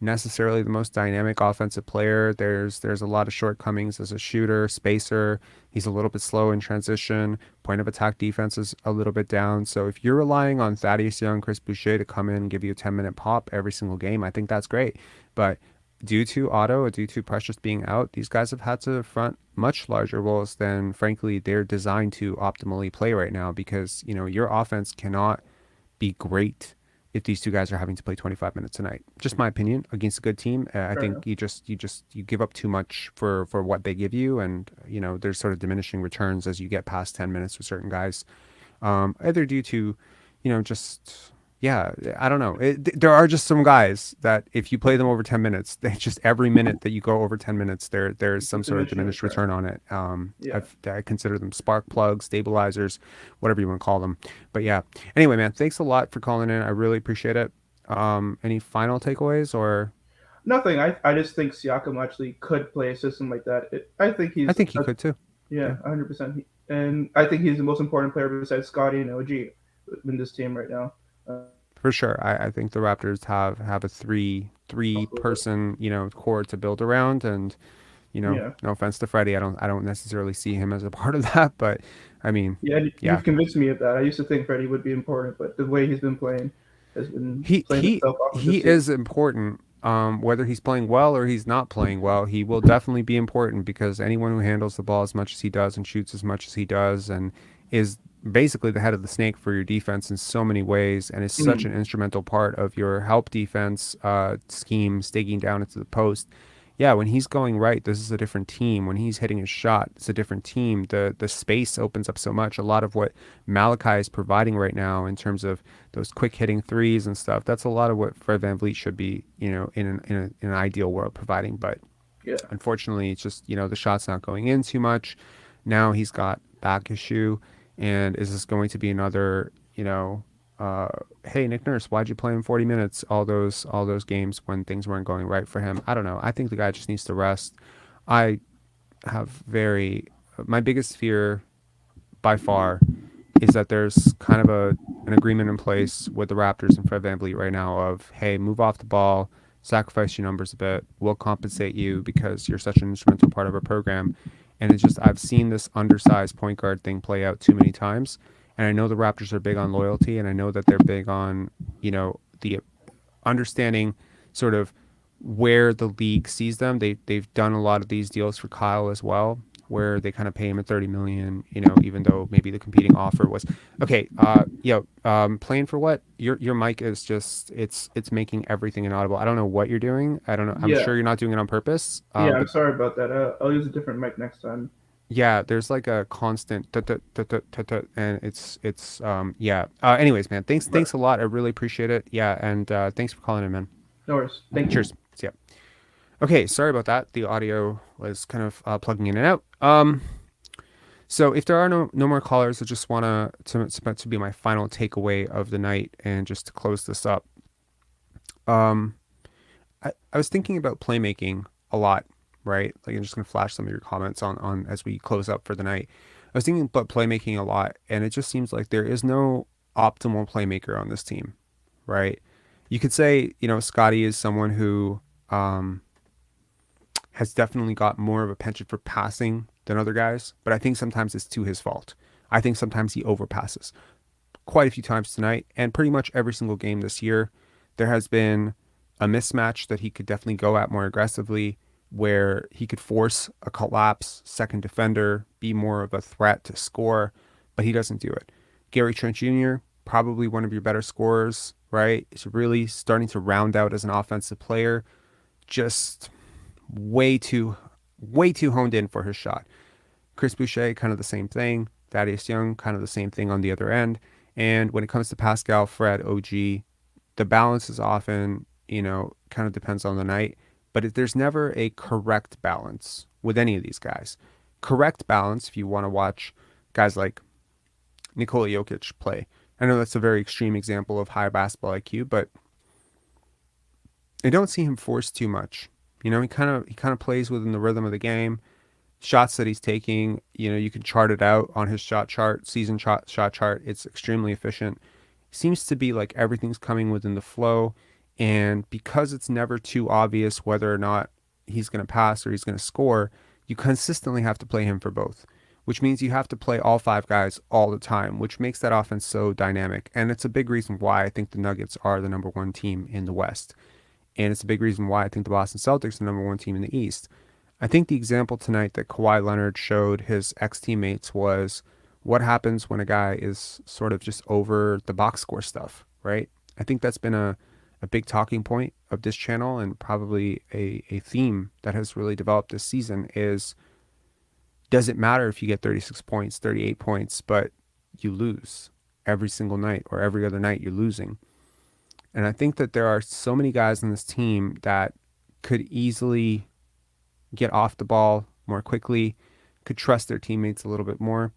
Speaker 1: necessarily the most dynamic offensive player. There's a lot of shortcomings as a shooter, spacer. He's a little bit slow in transition. Point of attack defense is a little bit down. So if you're relying on Thaddeus Young, Chris Boucher to come in and give you a 10-minute pop every single game, I think that's great. But due to Otto, due to Precious being out, these guys have had to front much larger roles than, frankly, they're designed to optimally play right now because, your offense cannot be great if these two guys are having to play 25 minutes a night. Just my opinion. Against a good team, I
Speaker 9: Fair enough.
Speaker 1: think you give up too much for what they give you, and there's sort of diminishing returns as you get past 10 minutes with certain guys. Either due to, just yeah, I don't know. There are just some guys that if you play them over 10 minutes, they just every minute that you go over 10 minutes, there's some sort of diminished return on it.
Speaker 9: Yeah.
Speaker 1: I consider them spark plugs, stabilizers, whatever you want to call them. But yeah. Anyway, man, thanks a lot for calling in. I really appreciate it. Any final takeaways or?
Speaker 9: Nothing. I just think Siakam actually could play a system like that. I think
Speaker 1: I think he could too.
Speaker 9: Yeah, 100%. And I think he's the most important player besides Scottie and OG in this team right now.
Speaker 1: For sure. I think the Raptors have a three person, core to build around, and no offense to Freddie, I don't necessarily see him as a part of that, but I mean,
Speaker 9: You've convinced me of that. I used to think Freddie would be important, but the way he's been playing has been
Speaker 1: he
Speaker 9: playing
Speaker 1: he
Speaker 9: himself off of
Speaker 1: he
Speaker 9: this team.
Speaker 1: is important. Whether he's playing well or he's not playing well, he will definitely be important because anyone who handles the ball as much as he does and shoots as much as he does and is basically the head of the snake for your defense in so many ways and is such an instrumental part of your help defense scheme, digging down into the post. Yeah, when he's going right, this is a different team. When he's hitting his shot, it's a different team. The space opens up so much. A lot of what Malachi is providing right now in terms of those quick hitting threes and stuff, that's a lot of what Fred VanVleet should be, in an ideal world providing. But unfortunately, it's just, the shot's not going in too much. Now he's got back issue. And is this going to be another, hey, Nick Nurse, why'd you play him 40 minutes all those games when things weren't going right for him? I don't know. I think the guy just needs to rest. I have my biggest fear by far is that there's kind of an agreement in place with the Raptors and Fred VanVleet right now of, hey, move off the ball, sacrifice your numbers a bit. We'll compensate you because you're such an instrumental part of our program. And it's just, I've seen this undersized point guard thing play out too many times. And I know the Raptors are big on loyalty, and I know that they're big on, the understanding sort of where the league sees them. They've done a lot of these deals for Kyle as well, where they kind of pay him at $30 million, even though maybe the competing offer was okay. Playing for what? Your mic is just it's making everything inaudible. I don't know what you're doing. I don't know. I'm sure you're not doing it on purpose.
Speaker 9: I'm sorry about that. I'll use a different mic next time.
Speaker 1: Yeah, there's like a constant and it's anyways, man, thanks a lot. I really appreciate it. Yeah, and thanks for calling in, man.
Speaker 9: No worries. Thank you.
Speaker 1: Cheers. See ya. Okay, sorry about that. The audio was kind of plugging in and out. So if there are no more callers, I just want to be my final takeaway of the night and just to close this up. I was thinking about playmaking a lot, right? Like I'm just going to flash some of your comments on as we close up for the night. I was thinking about playmaking a lot, and it just seems like there is no optimal playmaker on this team, right? You could say, Scottie is someone who has definitely got more of a penchant for passing than other guys, but I think sometimes it's to his fault. I think sometimes he overpasses quite a few times tonight, and pretty much every single game this year, there has been a mismatch that he could definitely go at more aggressively, where he could force a collapse second defender, be more of a threat to score, but he doesn't do it. Gary Trent Jr., probably one of your better scorers, right? Is really starting to round out as an offensive player, just way too honed in for his shot. Chris Boucher, kind of the same thing. Thaddeus Young, kind of the same thing on the other end. And when it comes to Pascal, Fred, OG, the balance is often, kind of depends on the night. But there's never a correct balance with any of these guys. Correct balance, if you want to watch guys like Nikola Jokic play. I know that's a very extreme example of high basketball IQ, but I don't see him force too much. He kind of plays within the rhythm of the game. Shots that he's taking, you can chart it out on his shot chart, shot chart. It's extremely efficient. Seems to be like everything's coming within the flow. And because it's never too obvious whether or not he's going to pass or he's going to score, you consistently have to play him for both, which means you have to play all five guys all the time, which makes that offense so dynamic. And it's a big reason why I think the Nuggets are the number one team in the West. And it's a big reason why I think the Boston Celtics are the number one team in the East. I think the example tonight that Kawhi Leonard showed his ex-teammates was what happens when a guy is sort of just over the box score stuff, right? I think that's been a big talking point of this channel, and probably a theme that has really developed this season is, does it matter if you get 36 points, 38 points, but you lose every single night, or every other night you're losing? And I think that there are so many guys on this team that could easily get off the ball more quickly, could trust their teammates a little bit more.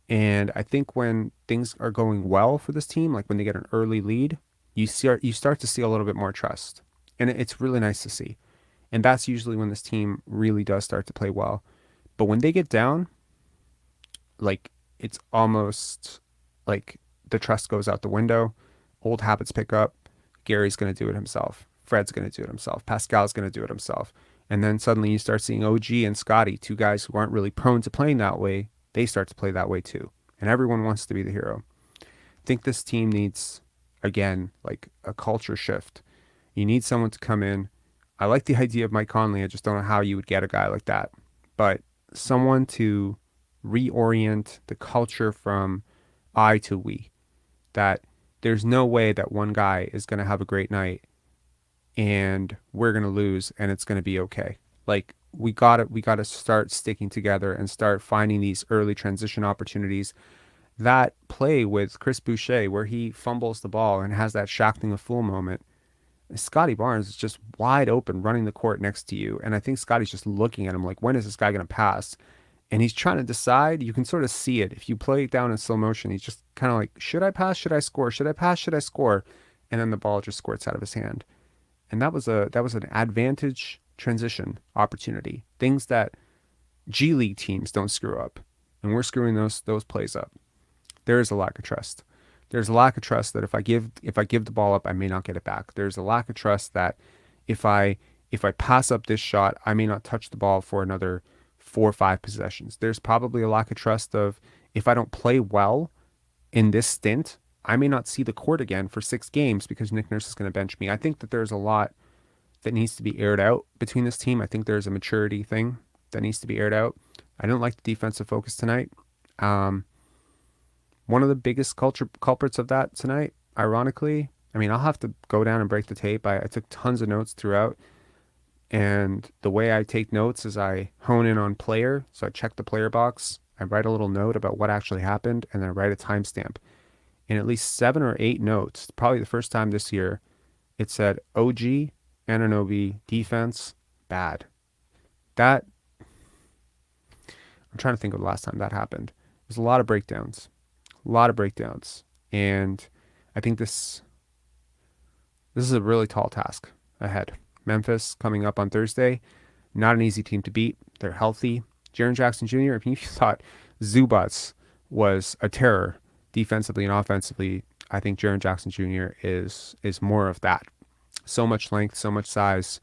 Speaker 1: And I think when things are going well for this team, like when they get an early lead, you start to see a little bit more trust. And it's really nice to see. And that's usually when this team really does start to play well. But when they get down, like, it's almost like the trust goes out the window. Old habits pick up. Gary's going to do it himself. Fred's going to do it himself. Pascal's going to do it himself. And then suddenly you start seeing OG and Scottie, two guys who aren't really prone to playing that way. They start to play that way too. And everyone wants to be the hero. I think this team needs, again, like a culture shift. You need someone to come in. I like the idea of Mike Conley. I just don't know how you would get a guy like that. But someone to reorient the culture from I to we. That there's no way that one guy is going to have a great night and we're going to lose and it's going to be okay. Like, we got to start sticking together and start finding these early transition opportunities. That play with Chris Boucher where he fumbles the ball and has that Shaqting a fool moment. Scottie Barnes is just wide open running the court next to you. And I think Scottie's just looking at him like, when is this guy going to pass? And he's trying to decide. You can sort of see it. If you play it down in slow motion, he's just kind of like, should I pass? Should I score? Should I pass? Should I score? And then the ball just squirts out of his hand. And that was an advantage transition opportunity. Things that G League teams don't screw up. And we're screwing those plays up. There is a lack of trust. There's a lack of trust that if I give the ball up, I may not get it back. There's a lack of trust that if I pass up this shot, I may not touch the ball for another 4 or 5 possessions. There's probably a lack of trust of, if I don't play well in this stint, I may not see the court again for 6 games because Nick Nurse is going to bench me. I think that there's a lot that needs to be aired out between this team. I think there's a maturity thing that needs to be aired out. I didn't like the defensive focus tonight. One of the biggest culprits of that tonight, ironically, I mean, I'll have to go down and break the tape. I took tons of notes throughout. And the way I take notes is I hone in on player. So I check the player box. I write a little note about what actually happened, and then I write a timestamp. In at least 7 or 8 notes, probably the first time this year, it said OG, Anunoby, defense, bad. That, I'm trying to think of the last time that happened. There's a lot of breakdowns. And I think this is a really tall task ahead. Memphis coming up on Thursday, not an easy team to beat. They're healthy. Jaren Jackson Jr., if you thought Zubats was a terror defensively and offensively, I think Jaren Jackson Jr. is more of that. So much length, so much size.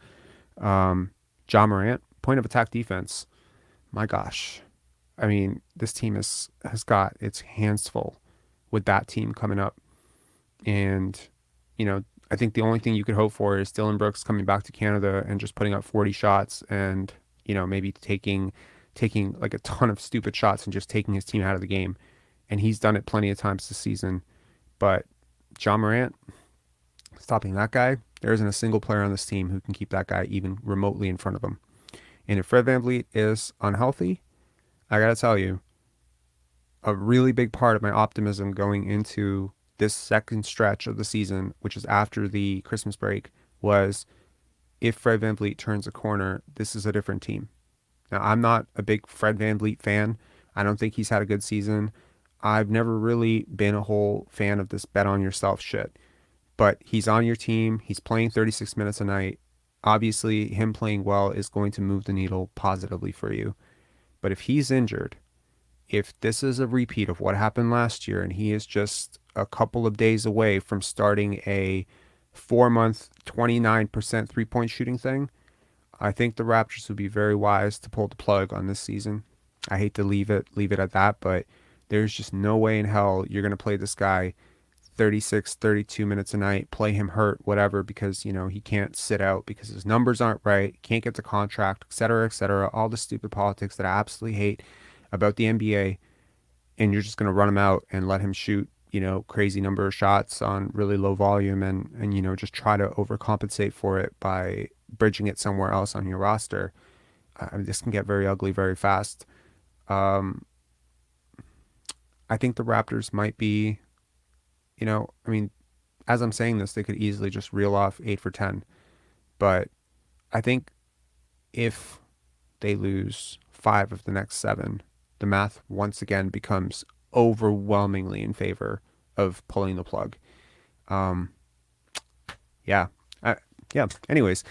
Speaker 1: Ja Morant, point of attack defense. My gosh. I mean, this team has got its hands full with that team coming up. And, you know, I think the only thing you could hope for is Dylan Brooks coming back to Canada and just putting up 40 shots and, you know, maybe taking like a ton of stupid shots and just taking his team out of the game. And he's done it plenty of times this season. But Ja Morant, stopping that guy, there isn't a single player on this team who can keep that guy even remotely in front of him. And if Fred VanVleet is unhealthy, I got to tell you, a really big part of my optimism going into this second stretch of the season, which is after the Christmas break, was if Fred VanVleet turns a corner, this is a different team. Now, I'm not a big Fred VanVleet fan. I don't think he's had a good season. I've never really been a whole fan of this bet on yourself shit. But he's on your team. He's playing 36 minutes a night. Obviously, him playing well is going to move the needle positively for you. But if he's injured, if this is a repeat of what happened last year and he is just a couple of days away from starting a 4-month, 29% three-point shooting thing, I think the Raptors would be very wise to pull the plug on this season. I hate to leave it at that, but there's just no way in hell you're going to play this guy 36, 32 minutes a night, play him hurt, whatever, because, you know, he can't sit out because his numbers aren't right, can't get the contract, et cetera, all the stupid politics that I absolutely hate about the NBA. And you're just going to run him out and let him shoot, you know, crazy number of shots on really low volume and, you know, just try to overcompensate for it by bridging it somewhere else on your roster. This can get very ugly very fast. I think the Raptors might be, you know, I mean, as I'm saying this, they could easily just reel off 8 for 10. But I think if they lose 5 of the next 7, the math once again becomes overwhelmingly in favor of pulling the plug. Yeah. Yeah. Anyways,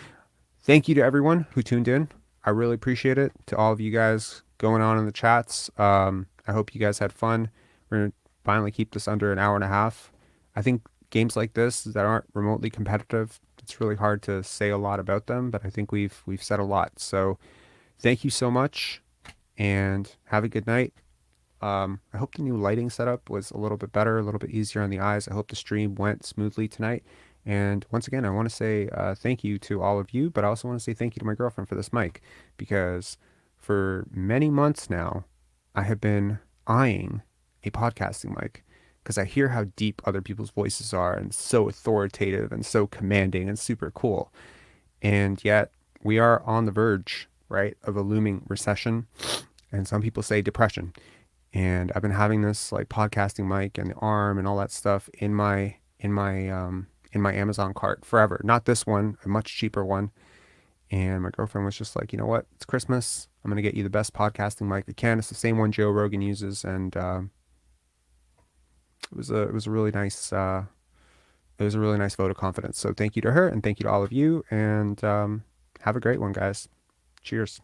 Speaker 1: thank you to everyone who tuned in. I really appreciate it. To all of you guys going on in the chats. I hope you guys had fun. We're going to finally keep this under an hour and a half. I think games like this that aren't remotely competitive, it's really hard to say a lot about them, but I think we've said a lot. So thank you so much and have a good night. I hope the new lighting setup was a little bit better, a little bit easier on the eyes. I hope the stream went smoothly tonight. And once again, I want to say thank you to all of you, but I also want to say thank you to my girlfriend for this mic, because for many months now, I have been eyeing a podcasting mic because I hear how deep other people's voices are and so authoritative and so commanding and super cool. And yet we are on the verge, right, of a looming recession. And some people say depression. And I've been having this like podcasting mic and the arm and all that stuff in my Amazon cart forever. Not this one, a much cheaper one. And my girlfriend was just like, you know what? It's Christmas. I'm gonna get you the best podcasting mic I can. It's the same one Joe Rogan uses, and it was a really nice vote of confidence. So thank you to her, and thank you to all of you, and have a great one, guys. Cheers.